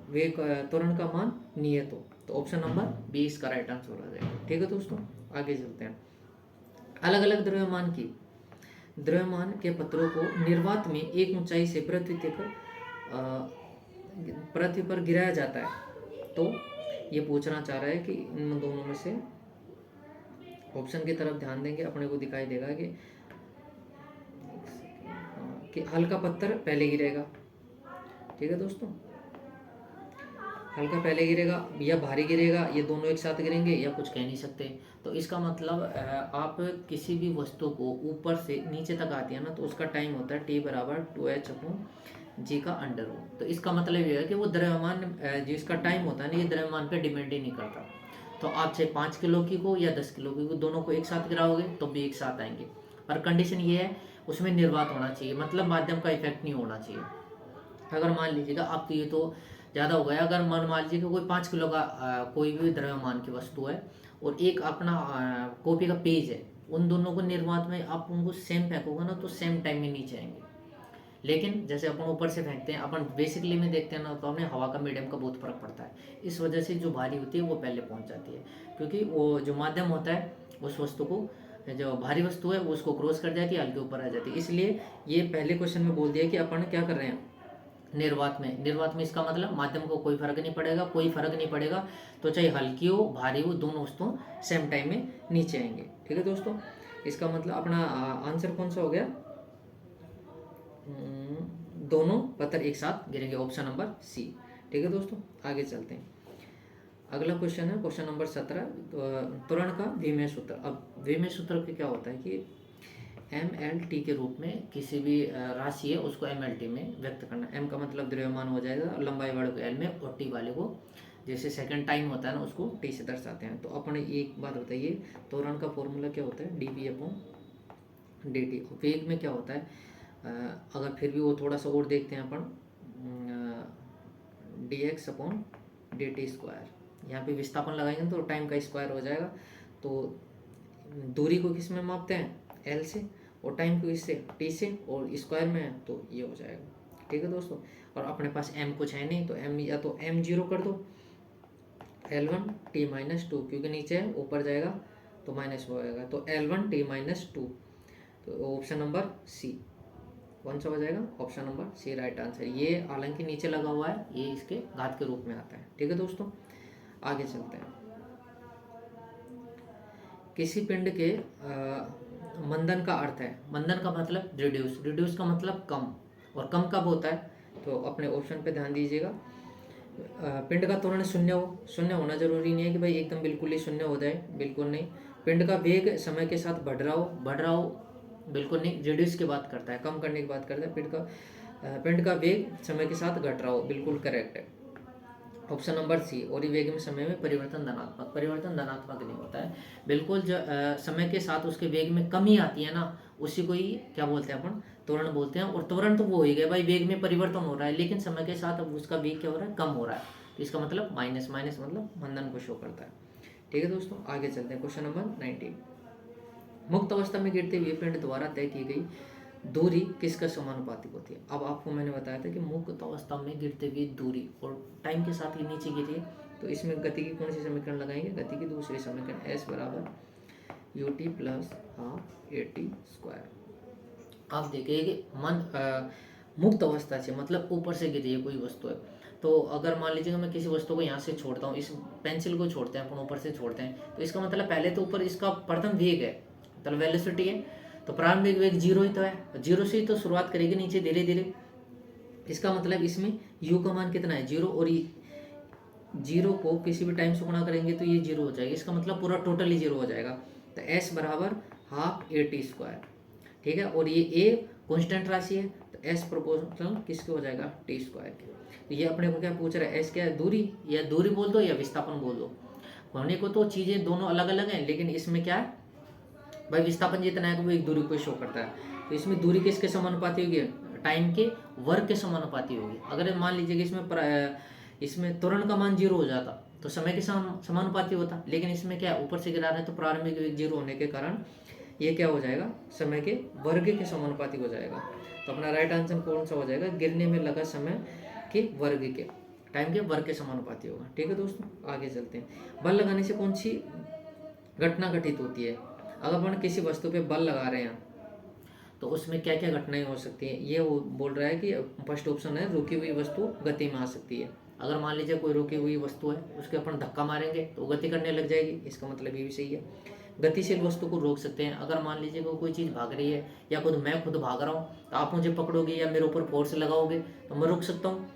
वे त्वरण का मान नियत हो। तो ऑप्शन नंबर बी इसका राइट आंसर हो जाएगा। ठीक है दोस्तों, आगे चलते हैं। अलग अलग द्रव्यमान के पत्थरों को निर्वात में एक ऊंचाई से पृथ्वी पर गिराया जाता है। तो ये पूछना चाह रहा है कि इन दोनों में से ऑप्शन की तरफ ध्यान देंगे, अपने को दिखाई देगा कि हल्का पत्थर पहले गिरेगा। ठीक है दोस्तों, हल्का पहले गिरेगा या भारी गिरेगा, ये दोनों एक साथ गिरेंगे या कुछ कह नहीं सकते। तो इसका मतलब आप किसी भी वस्तु को ऊपर से नीचे तक आती है ना, तो उसका टाइम होता है टी बराबर 2h/g का अंडर रूट। तो इसका मतलब ये है कि वो द्रव्यमान जिसका टाइम होता है ना, ये द्रव्यमान पे डिपेंड ही नहीं करता। तो आप चाहे 5 किलो की को या 10 किलो की को, दोनों को एक साथ गिराओगे तो भी एक साथ आएंगे। पर कंडीशन ये है, उसमें निर्वात होना चाहिए, मतलब माध्यम का इफेक्ट नहीं होना चाहिए। अगर मान लीजिएगा आप, तो ये तो ज़्यादा हो गया, अगर मान लीजिए कि कोई 5 किलो का कोई भी द्रव्यमान की वस्तु है और एक अपना कॉपी का पेज है, उन दोनों को निर्वात में आप उनको सेम फेंकोगे ना, तो सेम टाइम में नीचे आएंगे। लेकिन जैसे अपन ऊपर से फेंकते हैं, अपन बेसिकली में देखते हैं ना, तो हमें हवा का मीडियम का बहुत फर्क पड़ता है। इस वजह से जो भारी होती है वो पहले पहुंच जाती है, क्योंकि वो जो माध्यम होता है उस वस्तु को, जो भारी वस्तु है वो उसको क्रॉस कर जाती है, हल्के ऊपर आ जाती है। इसलिए ये पहले क्वेश्चन में बोल दिया कि अपन क्या कर रहे हैं, निर्वात में इसका मतलब माध्यम को कोई फर्क नहीं पड़ेगा, कोई फर्क नहीं पड़ेगा। तो चाहे हल्की हो भारी हो, दोनों वस्तु सेम टाइम में नीचे आएंगे। ठीक है दोस्तों, इसका मतलब अपना आंसर कौन सा हो गया? दोनों पत्थर एक साथ गिरेंगे, ऑप्शन नंबर सी। ठीक है दोस्तों, आगे चलते हैं। अगला क्वेश्चन है क्वेश्चन नंबर 17, त्वरण का विमेय सूत्र। अब विमेय सूत्र क्या होता है कि mlt के रूप में किसी भी राशि है उसको mlt में व्यक्त करना। m का मतलब द्रव्यमान हो जाएगा, लंबाई वाले को l में और t वाले को, जैसे सेकंड टाइम होता है ना, उसको t से दर्शाते हैं। तो अपन एक बात बताइए, त्वरण का फॉर्मूला क्या होता है? dv/dt। वेग में क्या होता है? अगर फिर भी वो थोड़ा सा और देखते हैं अपन, dx/dt²। यहाँ पे विस्थापन लगाएंगे तो टाइम का स्क्वायर हो जाएगा। तो दूरी को किस में मापते हैं? l से, और टाइम को इससे t से, और स्क्वायर में है तो ये हो जाएगा। ठीक है दोस्तों, और अपने पास m कुछ है नहीं, तो m या तो m जीरो कर दो, l1 t-2, क्योंकि नीचे है ऊपर जाएगा तो माइनस हो जाएगा, तो l1 t-2। तो ऑप्शन नंबर सी कौन सा हो जाएगा? Option number C right answer. ये हालांकि नीचे लगा हुआ है, ये इसके घात के रूप में आता है। ठीक है दोस्तों, आगे चलते हैं। किसी पिंड के मंदन का अर्थ है, मंदन का मतलब रिड्यूस, रिड्यूस का मतलब कम, और कम कब होता है, तो अपने ऑप्शन पे ध्यान दीजिएगा। पिंड का त्वरण शून्य हो, शून्य होना जरूरी नहीं है कि भाई एकदम बिल्कुल ही शून्य हो जाए, बिल्कुल नहीं। पिंड का वेग समय के साथ बढ़ रहा हो, बिल्कुल नहीं। रिड्यूस की बात करता है, कम करने की बात करता है। पिंड का वेग समय के साथ घट रहा हो, बिल्कुल करेक्ट है ऑप्शन नंबर सी। और वेग में समय में परिवर्तन धनात्मक, परिवर्तन धनात्मक नहीं होता है, बिल्कुल समय के साथ उसके वेग में कमी आती है ना, उसी को ही क्या बोलते हैं अपन, त्वरण बोलते हैं। और त्वरण तो वो हो ही गया भाई, वेग में परिवर्तन हो रहा है, लेकिन समय के साथ अब उसका वेग क्या हो रहा है, कम हो रहा है, तो इसका मतलब माइनस, माइनस मतलब मंदन को शो करता है। ठीक है दोस्तों, आगे चलते हैं। क्वेश्चन नंबर 19, मुक्त अवस्था में गिरते हुए पिंड द्वारा तय की गई दूरी किसका समानुपातिक होती है। अब आपको मैंने बताया था कि मुक्त अवस्था में गिरते हुए दूरी और टाइम के साथ ही नीचे गिरी है, तो इसमें गति की कौन सी समीकरण लगाएंगे, गति की दूसरी समीकरण, एस बराबर U T plus half A T square. आप देखिए कि मुक्त अवस्था से मतलब ऊपर से गिरी है कोई वस्तु है, तो अगर मान लीजिए मैं किसी वस्तु को यहाँ से छोड़ता हूँ, इस पेंसिल को छोड़ते हैं अपन, ऊपर से छोड़ते हैं, तो इसका मतलब पहले तो ऊपर इसका प्रथम वेग है, मतलब वेलोसिटी है, तो प्रारंभिक वेग जीरो ही तो है, जीरो से ही तो शुरुआत करेगी नीचे धीरे धीरे। इसका मतलब इसमें यू का मान कितना है, जीरो, और जीरो को किसी भी टाइम से गुणा करेंगे तो ये जीरो हो जाएगा, इसका मतलब पूरा टोटल ही जीरो हो जाएगा। तो एस बराबर हाफ ए टी स्क्वायर, ठीक है। और ये ए कॉन्स्टेंट राशि है, तो एस प्रोपोर्शनल किसके हो जाएगा, टी स्क्वायर के। तो ये अपने को क्या पूछ रहा है, एस क्या है, दूरी, या दूरी बोल दो या विस्थापन बोल दो, होने को तो चीज़ें दोनों अलग अलग हैं, लेकिन इसमें क्या है भाई, विस्थापन जितना है वो एक दूरी को शो करता है, तो इसमें दूरी किसके समानुपाती होगी, टाइम के वर्ग के समानुपाती होगी। अगर मान लीजिए कि इसमें त्वरण का मान जीरो हो जाता तो समय के समानुपाती होता, लेकिन इसमें क्या ऊपर से गिरा रहे हैं, तो प्रारंभिक वेग जीरो होने के कारण ये क्या हो जाएगा, समय के वर्ग के समानुपाती हो जाएगा। तो अपना राइट आंसर कौन सा हो जाएगा, गिरने में लगा समय के वर्ग के, टाइम के वर्ग के समानुपाती होगा। ठीक है दोस्तों, आगे चलते हैं। बल लगाने से कौन सी घटना घटित होती है। अगर अपन किसी वस्तु पे बल लगा रहे हैं तो उसमें क्या क्या घटनाएं हो सकती हैं, ये वो बोल रहा है कि फर्स्ट ऑप्शन है, रुकी हुई वस्तु गति में आ सकती है। अगर मान लीजिए कोई रुकी हुई वस्तु है, उसके अपन धक्का मारेंगे तो गति करने लग जाएगी, इसका मतलब ये भी सही है। गतिशील वस्तु को रोक सकते हैं, अगर मान लीजिए कोई चीज़ भाग रही है, या मैं खुद भाग रहा हूँ, तो आप मुझे पकड़ोगे या मेरे ऊपर फोर्स लगाओगे तो मैं रुक सकता हूँ,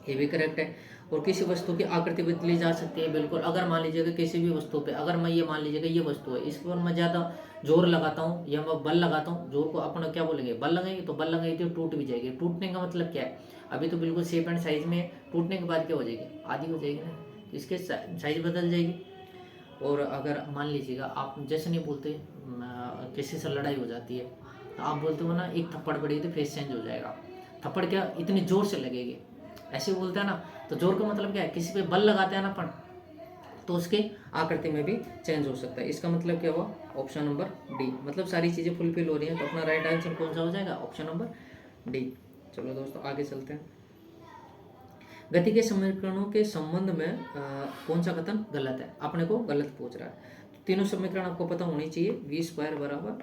ये भी करेक्ट है। और किसी वस्तु की आकृति बदली जा सकती है, बिल्कुल। अगर मान लीजिएगा किसी भी वस्तु पे, अगर मैं ये मान लीजिएगा ये वस्तु है, इस पर मैं ज़्यादा जोर लगाता हूँ या मैं बल लगाता हूँ, जोर को अपन क्या बोलेंगे, बल लगाएंगे, तो बल लगाएंगे तो टूट भी जाएगी। टूटने का मतलब क्या है, अभी तो बिल्कुल शेप एंड साइज में, टूटने के बाद क्या हो जाएगी, आधी हो जाएगी ना, तो इसके साइज बदल जाएगी। और अगर मान लीजिएगा आप जैसे नहीं बोलते, किसी से लड़ाई हो जाती है, तो आप बोलते हो ना एक थप्पड़ पड़ेगी तो फेस चेंज हो जाएगा, थप्पड़ क्या इतनी जोर से लगेगी, ऐसे बोलते हैं ना। तो जोर का मतलब क्या है, किसी पे बल लगाते हैं ना अपन, तो उसके आकृति में भी चेंज हो सकता है। इसका मतलब क्या हुआ, ऑप्शन नंबर डी, मतलब सारी चीज़ें फुलफिल हो रही हैं, तो अपना राइट आंसर कौन सा हो जाएगा, ऑप्शन नंबर डी। चलो दोस्तों, आगे चलते हैं। गति के समीकरणों के संबंध में कौन सा कथन गलत है, अपने को गलत पूछ रहा है। तो तीनों समीकरण आपको पता होनी चाहिए, वी स्क्वायर बराबर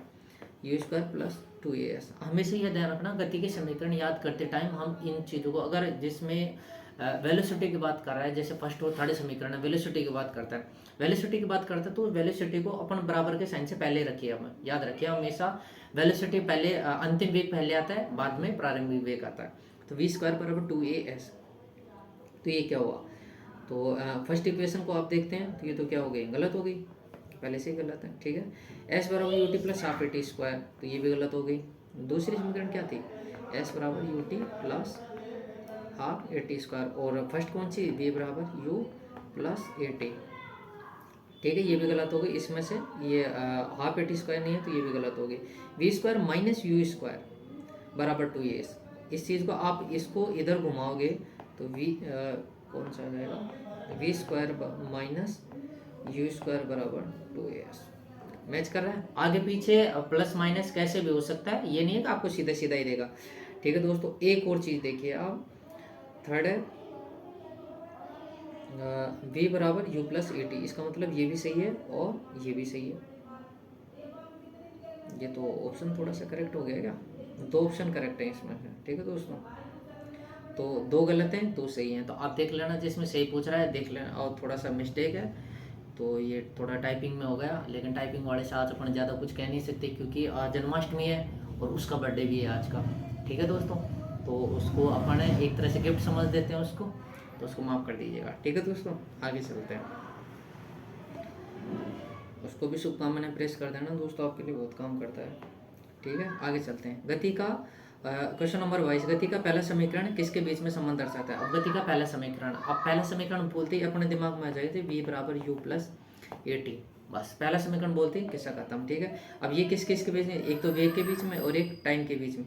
यू स्क्वायर प्लस 2as। हमेशा यह ध्यान रखना, गति के समीकरण याद करते टाइम हम इन चीज़ों को, अगर जिसमें वेलोसिटी की बात कर रहा है, जैसे फर्स्ट और थर्ड समीकरण है वेलोसिटी की बात करता है, वेलोसिटी की बात करता है, तो वेलोसिटी को अपन बराबर के साइन से पहले रखिए, हम याद रखिए हमेशा, वेलोसिटी पहले, अंतिम वेग पहले आता है, बाद में प्रारंभिक वेग आता है। तो वी स्क्वायर बराबर 2as, तो ये क्या हुआ, तो फर्स्ट इक्वेशन को आप देखते हैं, तो ये तो क्या हो गई, गलत हो गई, पहले से ही गलत है। ठीक है, एस बराबर U T plus half A T square, तो ये भी गलत हो गई। दूसरी समीकरण क्या थी, एस बराबर U T plus half A T square, और फर्स्ट कौन सी, बी बराबर यू प्लस ए टी। ठीक है, ये भी गलत हो गई। इसमें से ये हाफ ए टी स्क्वायर नहीं है, तो ये भी गलत हो गई। V square minus u square बराबर 2as, इस चीज़ को आप इसको इधर घुमाओगे तो वी कौन सा रहेगा, v square minus u square बराबर 2as। मैच कर रहा है, आगे पीछे प्लस माइनस कैसे भी हो सकता है, ये नहीं है कि आपको सीधा सीधा ही देगा। ठीक है दोस्तों, एक और चीज़ देखिए आप, थर्ड है v बराबर यू प्लस ए टी, इसका मतलब ये भी सही है और ये भी सही है। ये तो ऑप्शन थोड़ा सा करेक्ट हो गया क्या, दो ऑप्शन करेक्ट है इसमें। ठीक है दोस्तों, तो दो गलत हैं, दो सही हैं, तो आप देख लेना जिसमें सही पूछ रहा है देख लेना, और थोड़ा सा मिस्टेक है तो ये थोड़ा टाइपिंग में हो गया, लेकिन टाइपिंग वाले से आज अपन ज़्यादा कुछ कह नहीं सकते क्योंकि आज जन्माष्टमी है और उसका बर्थडे भी है आज का। ठीक है दोस्तों, तो उसको अपन एक तरह से गिफ्ट समझ देते हैं उसको, तो उसको माफ़ कर दीजिएगा। ठीक है दोस्तों, आगे चलते हैं। उसको भी शुभकामनाएं प्रेस कर देना दोस्तों, आपके लिए बहुत काम करता है। ठीक है, आगे चलते हैं। गति का क्वेश्चन नंबर 22, गति का पहला समीकरण किसके बीच में संबंध दर्शाता है? अब गति का पहला समीकरण, अब पहला समीकरण बोलते ही अपने दिमाग में आ जाए थे v बराबर u प्लस ए टी, बस पहला समीकरण बोलते ही किस्सा खत्म। ठीक है, अब ये किस किस के बीच में, एक तो वेग के बीच में और एक टाइम के बीच में।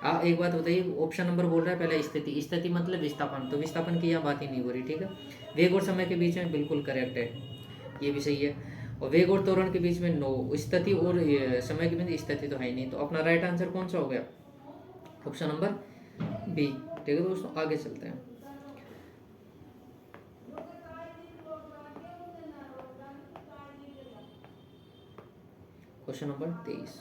आप एक बात बताइए, ऑप्शन नंबर बोल रहा है पहले स्थिति, स्थिति मतलब विस्थापन, तो विस्थापन की यहाँ बात ही नहीं हो रही। ठीक है, वेग और समय के बीच में बिल्कुल करेक्ट है, ये भी सही है। और वेग और त्वरण के बीच में नो, स्थिति और समय के बीच में स्थिति तो है ही नहीं, तो अपना राइट आंसर कौन सा हो गया? Option number B. ठीक है दोस्तों, आगे चलते हैं। क्वेश्चन नंबर 23,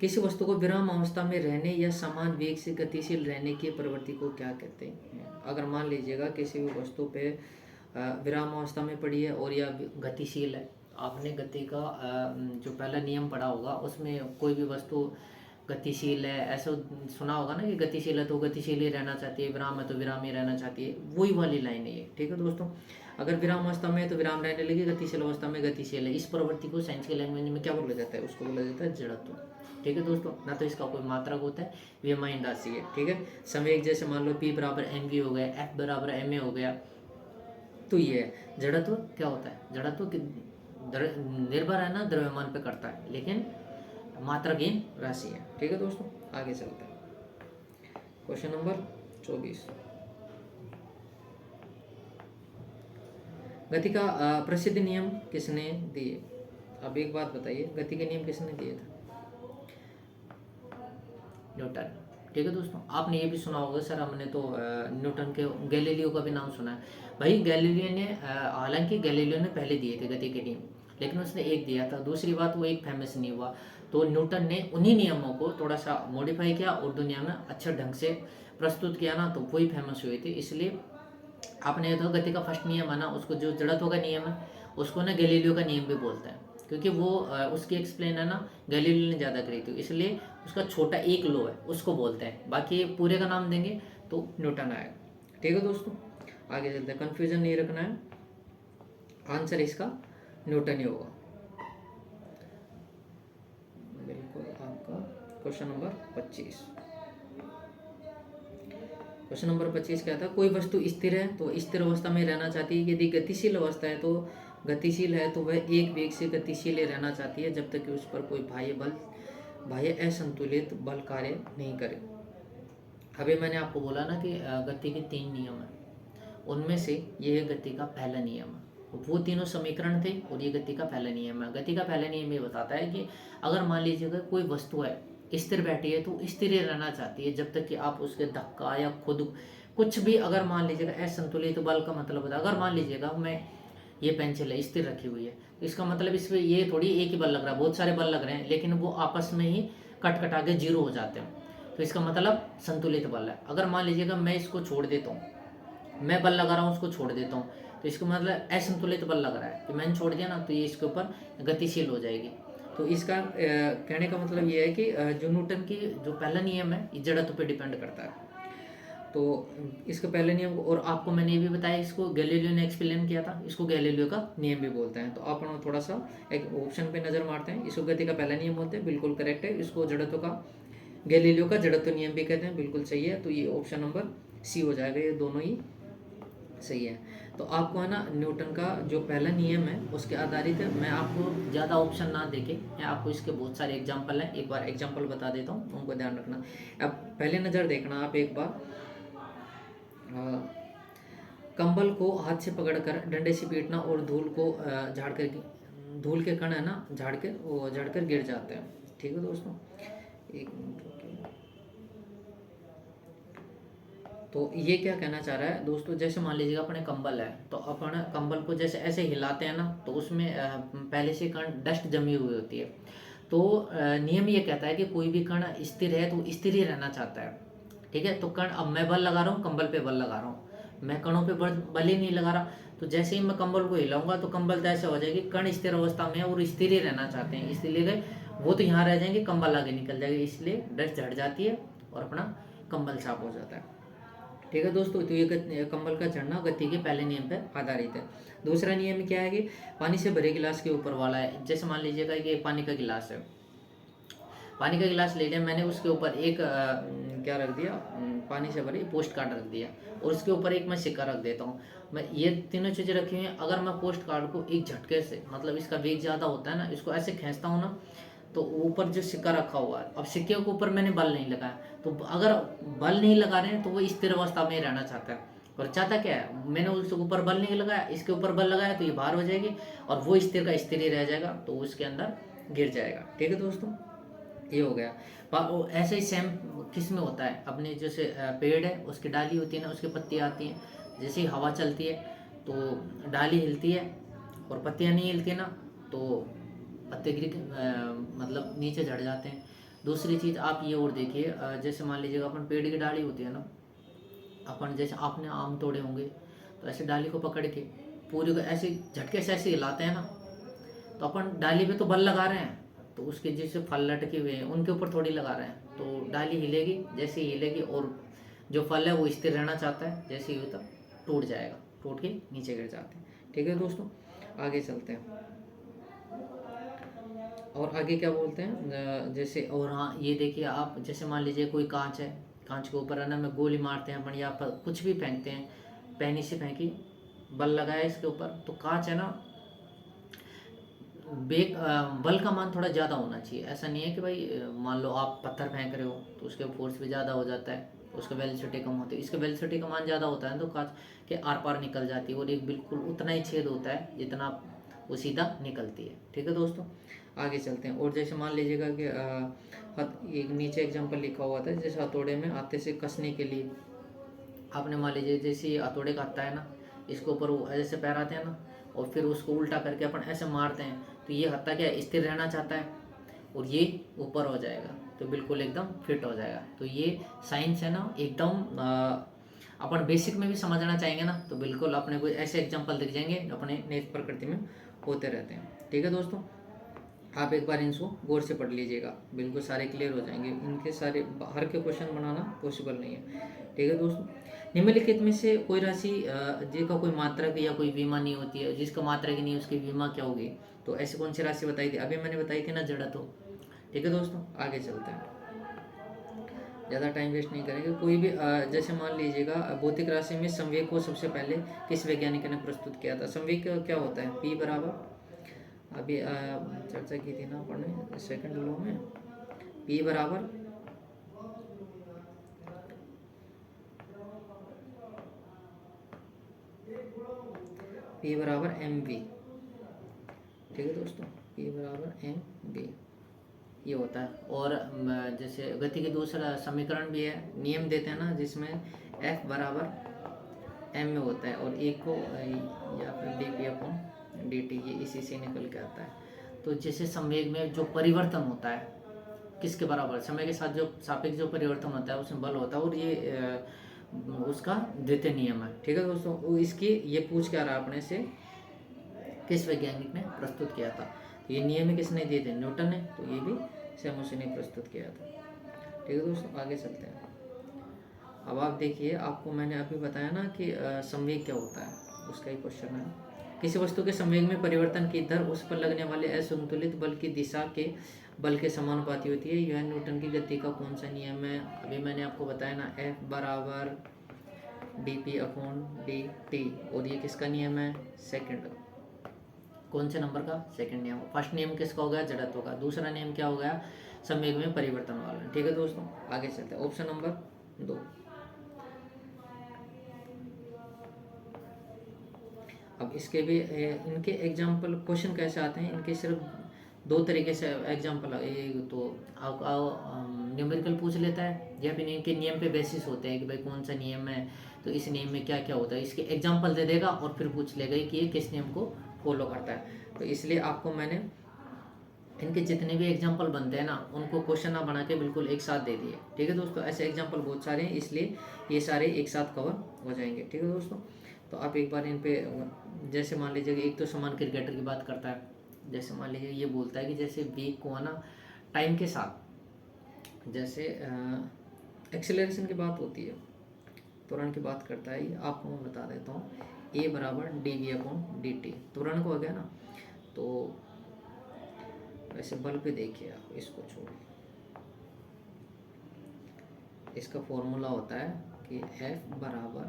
किसी वस्तु को विराम अवस्था में रहने या समान वेग से गतिशील रहने की प्रवृत्ति को क्या कहते हैं? अगर मान लीजिएगा किसी भी वस्तु पे विराम अवस्था में पड़ी है और यह गतिशील है, आपने गति का जो पहला नियम पढ़ा होगा उसमें कोई भी वस्तु गतिशील है ऐसा सुना होगा ना कि गतिशील है तो गतिशील ही रहना चाहती है, विराम है तो विराम ही रहना चाहती है, वही वाली लाइन है ये। ठीक है दोस्तों, अगर विराम अवस्था में है तो विराम रहने लगी, गतिशील अवस्था में गतिशील है। इस प्रवृत्ति को साइंस के लैंग्वेज में क्या बोला जाता है? उसको बोला जाता है जड़त्व। ठीक है दोस्तों, ना तो इसका कोई मात्रक होता है, वियमाइन राशि है। ठीक है, संवेग जैसे मान लो P बराबर mv हो गया, F बराबर ma हो गया, तो ये है जड़त्व। क्या होता है जड़त्व? निर्भर है ना द्रव्यमान पे करता है, लेकिन मात्राहीन राशि है। ठीक है दोस्तों, आगे चलते हैं। क्वेश्चन नंबर 24, गति का प्रसिद्ध नियम किसने दिए? अब एक बात बताइए, गति के नियम किसने दिए थे? न्यूटन। ठीक है दोस्तों, आपने ये भी सुना होगा सर, हमने तो न्यूटन के, गैलीलियो का भी नाम सुना है भाई। गैलीलियो ने हालांकि गैलीलियो ने पहले दिए थे गति के नियम, लेकिन उसने एक दिया था। दूसरी बात, वो एक फेमस नहीं हुआ, तो न्यूटन ने उन्हीं नियमों को थोड़ा सा मॉडिफाई किया और दुनिया में अच्छे ढंग से प्रस्तुत किया ना, तो वही फेमस हुए थे। इसलिए आपने तो गति का फर्स्ट नियम है ना, उसको जो जड़त्व का नियम है उसको ना गैलीलियो का नियम भी बोलते हैं, क्योंकि वो उसकी एक्सप्लेन है ना गैलीलियो ने ज़्यादा करी थी, इसलिए उसका छोटा एक लो है उसको बोलते हैं। बाकी पूरे का नाम देंगे तो न्यूटन आएगा। ठीक है दोस्तों, आगे चलते हैं। कन्फ्यूजन नहीं रखना है, आंसर इसका न्यूटन ही होगा बिल्कुल। आपका क्वेश्चन नंबर 25, क्वेश्चन नंबर 25 क्या था? कोई वस्तु स्थिर है तो स्थिर अवस्था में रहना चाहती है, यदि गतिशील अवस्था है तो गतिशील है तो वह एक वेग से गतिशील रहना चाहती है जब तक कि उस पर कोई बाह्य असंतुलित बल कार्य नहीं करे। अभी मैंने आपको बोला ना कि गति के 3 नियम हैं, उनमें से ये गति का पहला नियम है। वो तीनों समीकरण थे और ये गति का पहला नियम है। गति का पहला नियम ये बताता है कि अगर मान लीजिएगा कोई वस्तु है स्थिर बैठी है तो स्थिर रहना चाहती है जब तक कि आप उसके धक्का या खुद कुछ भी, अगर मान लीजिएगा असंतुलित बल का मतलब होता है, अगर मान लीजिएगा मैं ये पेंसिल है स्थिर रखी हुई है तो इसका मतलब इसमें ये थोड़ी एक ही बल लग रहा है, बहुत सारे बल लग रहे हैं, लेकिन वो आपस में ही कट कटा के जीरो हो जाते हैं, तो इसका मतलब संतुलित बल है। अगर मान लीजिएगा मैं इसको छोड़ देता हूँ, मैं बल लगा रहा हूँ उसको छोड़ देता हूँ, तो इसका मतलब असंतुलित बल लग रहा है कि मैंने छोड़ दिया ना, तो ये इसके ऊपर गतिशील हो जाएगी। तो इसका कहने का मतलब ये है कि जो न्यूटन की जो पहला नियम है ये जड़त्व पे डिपेंड करता है। तो इसका पहले नियम, और आपको मैंने ये भी बताया इसको गैलीलियो ने एक्सप्लेन किया था, इसको गैलीलियो का नियम भी बोलते हैं। तो आप थोड़ा सा एक ऑप्शन पे नज़र मारते हैं, इसको गति का पहला नियम बोलते हैं, बिल्कुल करेक्ट है। इसको जड़त्व का, गैलीलियो का जड़त्व नियम भी कहते हैं, बिल्कुल सही है। तो ये ऑप्शन नंबर सी हो जाएगा, ये दोनों ही सही है। तो आपको है ना न्यूटन का जो पहला नियम है उसके आधारित है, मैं आपको ज़्यादा ऑप्शन ना देके मैं आपको इसके बहुत सारे एग्जांपल हैं, एक बार एग्जांपल बता देता हूँ, उनको ध्यान रखना। अब पहले नज़र देखना आप एक बार, कंबल को हाथ से पकड़कर डंडे से पीटना और धूल को झाड़ कर, धूल के कण है ना झाड़ कर गिर जाते हैं। ठीक है दोस्तों, एक मिनट रुकिए। तो ये क्या कहना चाह रहा है दोस्तों, जैसे मान लीजिएगा अपने कंबल है तो अपन कंबल को जैसे ऐसे हिलाते हैं ना, तो उसमें पहले से कण डस्ट जमी हुई होती है। तो नियम ये कहता है कि कोई भी कण स्थिर है तो स्थिर ही रहना चाहता है। ठीक है, तो कण, अब मैं बल लगा रहा हूँ, कंबल पे बल लगा रहा हूँ, मैं कणों पे बल ही नहीं लगा रहा, तो जैसे ही मैं कंबल को हिलाऊंगा तो कंबल तो ऐसे हो जाएगी, कण स्थिर अवस्था में है और स्थिर ही रहना चाहते हैं, इसलिए वो तो यहाँ रह जाएंगे, कंबल आगे निकल जाएगा, इसलिए डस्ट झड़ जाती है और अपना कंबल साफ हो जाता है। ठीक है दोस्तों, तो ये कंबल का झड़ना गति के पहले नियम पर आधारित है। दूसरा नियम क्या है कि पानी से भरे गिलास के ऊपर वाला है। जैसे मान लीजिएगा कि पानी का गिलास है, पानी का गिलास ले लिया मैंने, उसके ऊपर एक क्या रख दिया, पानी से भरी पोस्ट कार्ड रख दिया और उसके ऊपर एक मैं सिक्का रख देता हूँ। मैं ये तीनों चीज़ें रखी हुई हैं, अगर मैं पोस्ट कार्ड को एक झटके से, मतलब इसका वेग ज़्यादा होता है ना, इसको ऐसे खींचता हूँ ना, तो ऊपर जो सिक्का रखा हुआ है, अब सिक्के के ऊपर मैंने बल नहीं लगाया, तो अगर बल नहीं लगा रहे हैं तो वो स्थिर अवस्था में रहना चाहता है, और चाहता क्या है, मैंने उसके ऊपर बल नहीं लगाया, इसके ऊपर बल लगाया तो ये बाहर हो जाएगी और वो स्थिर का स्थिर ही रह जाएगा, तो उसके अंदर गिर जाएगा। ठीक है दोस्तों, ये हो गया। ऐसे ही सेम किस में होता है, अपने जैसे पेड़ है उसकी डाली होती है ना, उसकी पत्तियाँ आती हैं, जैसे ही हवा चलती है तो डाली हिलती है और पत्तियाँ नहीं हिलती ना, तो पत्ते गिर मतलब नीचे झड़ जाते हैं। दूसरी चीज़ आप ये और देखिए, जैसे मान लीजिएगा अपन पेड़ की डाली होती है ना, अपन जैसे आपने आम तोड़े होंगे तो ऐसे डाली को पकड़ के पूरी को ऐसे झटके से ऐसे हिलाते हैं ना, तो अपन डाली पे तो बल लगा रहे हैं, तो उसके जैसे फल लटके हुए हैं उनके ऊपर थोड़ी लगा रहे हैं, तो डाली हिलेगी, जैसे ही हिलेगी और जो फल है वो स्थिर रहना चाहता है, जैसे ही होता टूट जाएगा, टूट के नीचे गिर जाते हैं। ठीक है दोस्तों, आगे चलते हैं। और आगे क्या बोलते हैं, जैसे, और हाँ ये देखिए आप, जैसे मान लीजिए कोई कांच है, कांच के ऊपर है ना में गोली मारते हैं अपन, या कुछ भी फेंकते हैं, पैनी से फेंकी, बल लगाया इसके ऊपर, तो कांच है ना, बल का मान थोड़ा ज़्यादा होना चाहिए। ऐसा नहीं है कि भाई मान लो आप पत्थर फेंक रहे हो तो उसके फोर्स भी ज़्यादा हो जाता है, उसका वेलोसिटी कम होती है, इसका वेलोसिटी का मान ज़्यादा होता है तो कांच के आर पार निकल जाती है, और एक बिल्कुल उतना ही छेद होता है जितना वो सीधा निकलती है। ठीक है दोस्तों, आगे चलते हैं। और जैसे मान लीजिएगा कि एक नीचे एग्जाम्पल लिखा हुआ था, जैसे हथौड़े में हाथे से कसने के लिए आपने मान लीजिए जैसे हथौड़े का हत्था है ना, इसके ऊपर वो ऐसे पैर आते हैं ना, और फिर उसको उल्टा करके अपन ऐसे मारते हैं, तो ये हत्था क्या स्थिर रहना चाहता है और ये ऊपर हो जाएगा, तो बिल्कुल एकदम फिट हो जाएगा। तो ये साइंस है ना एकदम, अपन बेसिक में भी समझना चाहेंगे ना तो बिल्कुल अपने को ऐसे एग्जाम्पल दिख जाएंगे अपने निज प्रकृति में होते रहते हैं। ठीक है दोस्तों, आप एक बार इनको गौर से पढ़ लीजिएगा, बिल्कुल सारे क्लियर हो जाएंगे। इनके सारे हर के क्वेश्चन बनाना पॉसिबल नहीं है। ठीक है दोस्तों, निम्नलिखित में से कोई राशि जिसका कोई मात्रक या कोई विमा नहीं होती है, जिसका मात्रक ही नहीं उसकी विमा क्या होगी, तो ऐसी कौन सी राशि बताई थी, अभी मैंने बताई थी ना, जड़त्व। ठीक है दोस्तों, आगे चलते हैं, ज़्यादा टाइम वेस्ट नहीं करेंगे। कोई भी जैसे मान लीजिएगा भौतिक राशि में संवेग को सबसे पहले किस वैज्ञानिक ने प्रस्तुत किया था। संवेग क्या होता है, पी बराबर, अभी चर्चा की थी ना अपन ने सेकंड लॉ में, P बराबर mv। ठीक है दोस्तों, P बराबर mv ये होता है। और जैसे गति के दूसरा समीकरण भी है, नियम देते हैं ना, जिसमें F बराबर m में होता है और एक को या फिर dp/dt, ये इसी से निकल के आता है। तो जैसे संवेग में जो परिवर्तन होता है किसके बराबर, समय के साथ जो सापेक्ष जो परिवर्तन होता है उसमें बल होता है, और ये उसका द्वितीय नियम है। ठीक है दोस्तों, वो इसकी ये पूछ क्या रहा अपने से, किस वैज्ञानिक ने प्रस्तुत किया था, तो ये नियम किसने दिए थे, न्यूटन ने, तो ये भी सेम उसी ने प्रस्तुत किया था। ठीक है दोस्तों, आगे चलते हैं। अब आप देखिए, आपको मैंने अभी बताया ना कि संवेग क्या होता है, उसका ही क्वेश्चन है। किसी वस्तु के संवेग में परिवर्तन की दर उस पर लगने वाले असंतुलित बल की दिशा के बल के समानुपाती होती है। यह न्यूटन की गति का कौन सा नियम है, अभी मैंने आपको बताया ना, F बराबर dp/dt, और ये किसका नियम है, सेकंड, कौन से नंबर का, सेकंड नियम। फर्स्ट नियम किसका हो गया, जड़त्व का, दूसरा नियम क्या हो गया, संवेग में परिवर्तन वाला। ठीक है दोस्तों, आगे चलते हैं, ऑप्शन नंबर 2। अब इसके भी इनके एग्जाम्पल क्वेश्चन कैसे आते हैं, इनके सिर्फ दो तरीके से एग्जाम्पल, एक तो न्यूमेरिकल पूछ लेता है, या फिर इनके नियम पे बेसिस होते हैं कि भाई कौन सा नियम है, तो इस नियम में क्या क्या होता है, इसके एग्जाम्पल दे देगा और फिर पूछ लेगा कि ये किस नियम को फॉलो करता है। तो इसलिए आपको मैंने इनके जितने भी एग्जाम्पल बनते हैं ना उनको क्वेश्चन ना बना के बिल्कुल एक साथ दे दिए। ठीक है दोस्तों, ऐसे एग्जाम्पल बहुत सारे हैं, इसलिए ये सारे एक साथ कवर हो जाएंगे। ठीक है दोस्तों, तो आप एक बार इन पे, जैसे मान लीजिए कि एक तो समान क्रिकेटर की बात करता है, जैसे मान लीजिए ये बोलता है कि जैसे वेग को है ना टाइम के साथ, जैसे एक्सेलरेशन की बात होती है, त्वरण की बात करता है, ये आपको मैं बता देता हूँ, ए बराबर d v upon d t, त्वरण को हो गया ना। तो वैसे बल पे देखिए आप, इसको छोड़िए, इसका फॉर्मूला होता है कि F बराबर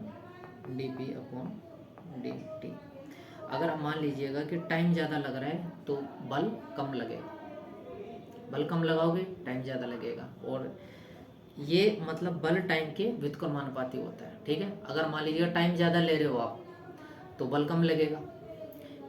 D P upon d T. अगर आप मान लीजिएगा कि टाइम ज़्यादा लग रहा है तो बल कम लगेगा, बल कम लगाओगे टाइम ज़्यादा लगेगा, और ये मतलब बल टाइम के व्युत्क्रमानुपाती होता है। ठीक है, अगर मान लीजिएगा टाइम ज़्यादा ले रहे हो आप तो बल कम लगेगा।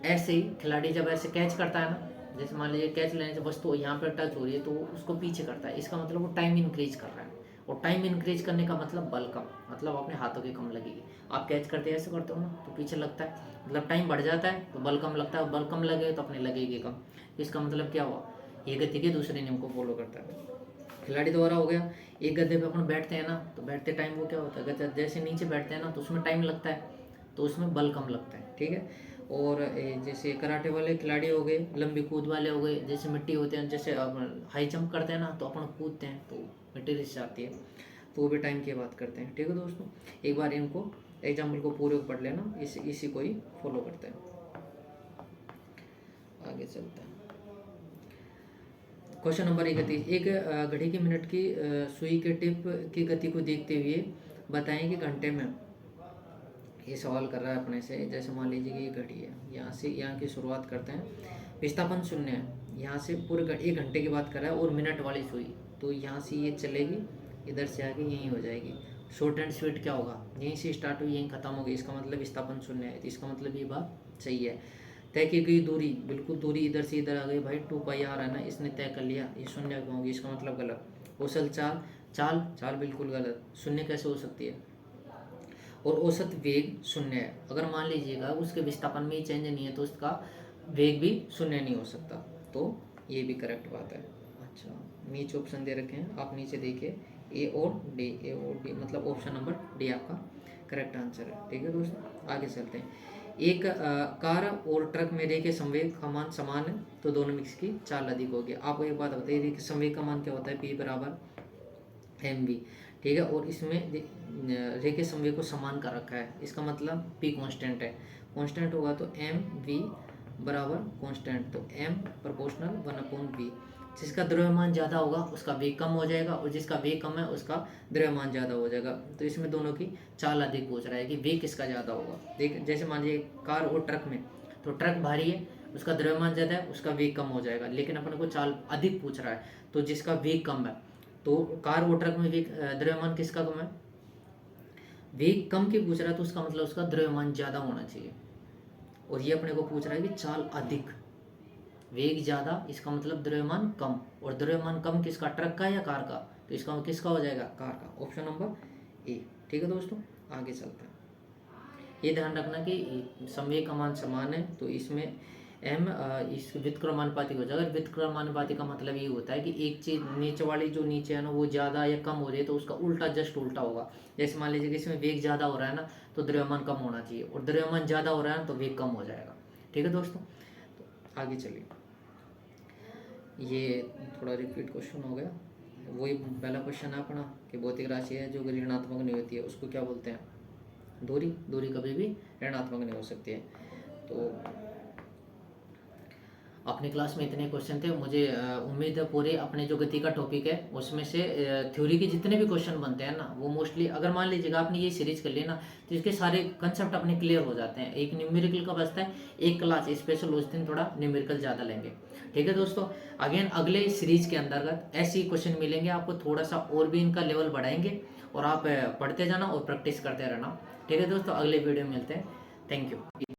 ऐसे ही खिलाड़ी जब ऐसे कैच करता है ना, जैसे मान लीजिए कैच लेने से वस्तु यहाँ पर टच हो रही है तो उसको पीछे करता है, इसका मतलब वो टाइम इंक्रीज कर रहा है, और टाइम इंक्रीज करने का मतलब बल कम, मतलब अपने हाथों की कम लगेगी। आप कैच करते ऐसे करते हो ना तो पीछे लगता है, मतलब टाइम बढ़ जाता है तो बल कम लगता है, बल कम लगे तो अपने लगेगी कम। इसका मतलब क्या हुआ, ये गति के दूसरे नियम को फॉलो करता है। खिलाड़ी द्वारा हो गया, एक गद्दे पे अपन बैठते हैं ना तो बैठते टाइम वो क्या होता है, गद्दा जैसे नीचे बैठते हैं ना तो उसमें टाइम लगता है, तो उसमें बल कम लगता है। ठीक है, और जैसे कराटे वाले खिलाड़ी हो गए, लंबी कूद वाले हो गए, जैसे मिट्टी होते हैं, जैसे हाई जंप करते हैं ना तो अपन कूदते हैं तो मिट्टी रिस जाती है, तो वो भी टाइम की बात करते हैं। ठीक है दोस्तों, एक बार इनको एग्जाम्पल को पूरे पढ़ लेना, इसी को ही फॉलो करते हैं। आगे चलते हैं, क्वेश्चन नंबर 31, एक घड़ी की मिनट की सुई के टिप की गति को देखते हुए बताएं कि घंटे में, ये सवाल कर रहा है अपने से। जैसे मान लीजिए कि ये घड़ी है, यहाँ से यहाँ की शुरुआत करते हैं, विस्थापन 0 है, यहाँ से पूरे 1 घंटे की बात कर रहा है, और मिनट वाली सुई, तो यहाँ से ये चलेगी, इधर से आके यहीं हो जाएगी। शॉर्ट एंड स्वीट क्या होगा, यहीं से स्टार्ट हुई यहीं खत्म होगी, इसका मतलब विस्थापन 0 है, तो इसका मतलब ये बात सही है। तय की गई दूरी, बिल्कुल दूरी इधर से इधर आ गई भाई, 2 पाई आर है ना, इसने तय कर लिया, ये 0 क्यों होगी, इसका मतलब गलत। औसल चाल, चाल चाल बिल्कुल गलत, 0 कैसे हो सकती है, और औसत वेग 0 है। अगर मान लीजिएगा उसके विस्थापन में ही चेंज नहीं है तो उसका वेग भी 0 नहीं हो सकता, तो ये भी करेक्ट बात है। अच्छा, नीचे ऑप्शन दे रखे हैं, आप नीचे देखिए, ए और डी मतलब ऑप्शन नंबर डी आपका करेक्ट आंसर है। ठीक है दोस्तों, आगे चलते हैं। एक कार और ट्रक में रेखे संवेग का मान समान है तो दोनों मिक्स की चाल अधिक होगी। आपको एक बात बताइए, रेखे संवेग का मान क्या होता है, पी बराबर एम वी। ठीक है, और इसमें रेखे संवेग को समान कर रखा है, इसका मतलब पी कांस्टेंट है, कांस्टेंट होगा तो एम वी बराबर कांस्टेंट, तो एम प्रोपोर्शनल 1/v। जिसका द्रव्यमान ज़्यादा होगा उसका वेग कम हो जाएगा, और जिसका वेग कम है उसका द्रव्यमान ज़्यादा हो जाएगा। तो इसमें दोनों की चाल अधिक पूछ रहा है कि वेग किसका ज़्यादा होगा। देख, जैसे मान लीजिए कार और ट्रक में, तो ट्रक भारी है, उसका द्रव्यमान ज़्यादा है, उसका वेग कम हो जाएगा, लेकिन अपने को चाल अधिक पूछ रहा है, तो जिसका वेग कम है, तो कार और ट्रक में वेग द्रव्यमान किसका कम है, वेग कम की पूछ रहा है, तो उसका मतलब उसका द्रव्यमान ज़्यादा होना चाहिए। और ये अपने को पूछ रहा है कि चाल अधिक, वेग ज़्यादा, इसका मतलब द्रव्यमान कम, और द्रव्यमान कम किसका, ट्रक का या कार का, तो इसका किसका हो जाएगा, कार का, ऑप्शन नंबर ए। ठीक है दोस्तों, आगे चलते हैं। ये ध्यान रखना कि संवेग का मान समान है तो इसमें एम इस व्युत्क्रमानुपाती हो जाएगा। अगर व्युत्क्रमानुपाती का मतलब ये होता है कि एक चीज़ नीचे वाली जो नीचे है ना वो ज़्यादा या कम हो रही है तो उसका उल्टा, जस्ट उल्टा होगा। जैसे मान लीजिए कि इसमें वेग ज़्यादा हो रहा है ना तो द्रव्यमान कम होना चाहिए, और द्रव्यमान ज़्यादा हो रहा है ना तो वेग कम हो जाएगा। ठीक है दोस्तों, तो आगे चलिए, ये थोड़ा रिपीट क्वेश्चन हो गया। वही पहला क्वेश्चन है अपना कि भौतिक राशि है जो ऋणात्मक नहीं होती है उसको क्या बोलते हैं, दूरी। दूरी कभी भी ऋणात्मक नहीं हो सकती है। तो अपनी क्लास में इतने क्वेश्चन थे, मुझे उम्मीद है पूरे अपने जो गति का टॉपिक है उसमें से थ्योरी के जितने भी क्वेश्चन बनते हैं ना वो मोस्टली, अगर मान लीजिएगा आपने ये सीरीज कर लिया ना तो इसके सारे कंसेप्ट अपने क्लियर हो जाते हैं। एक न्यूमेरिकल का बचता है, एक क्लास स्पेशल, उस दिन थोड़ा न्यूमेरिकल ज़्यादा लेंगे। ठीक है दोस्तों, अगेन अगले सीरीज के अंतर्गत ऐसे ही क्वेश्चन मिलेंगे आपको, थोड़ा सा और भी इनका लेवल बढ़ाएंगे, और आप पढ़ते जाना और प्रैक्टिस करते रहना। ठीक है दोस्तों, अगले वीडियो में मिलते हैं। Thank you.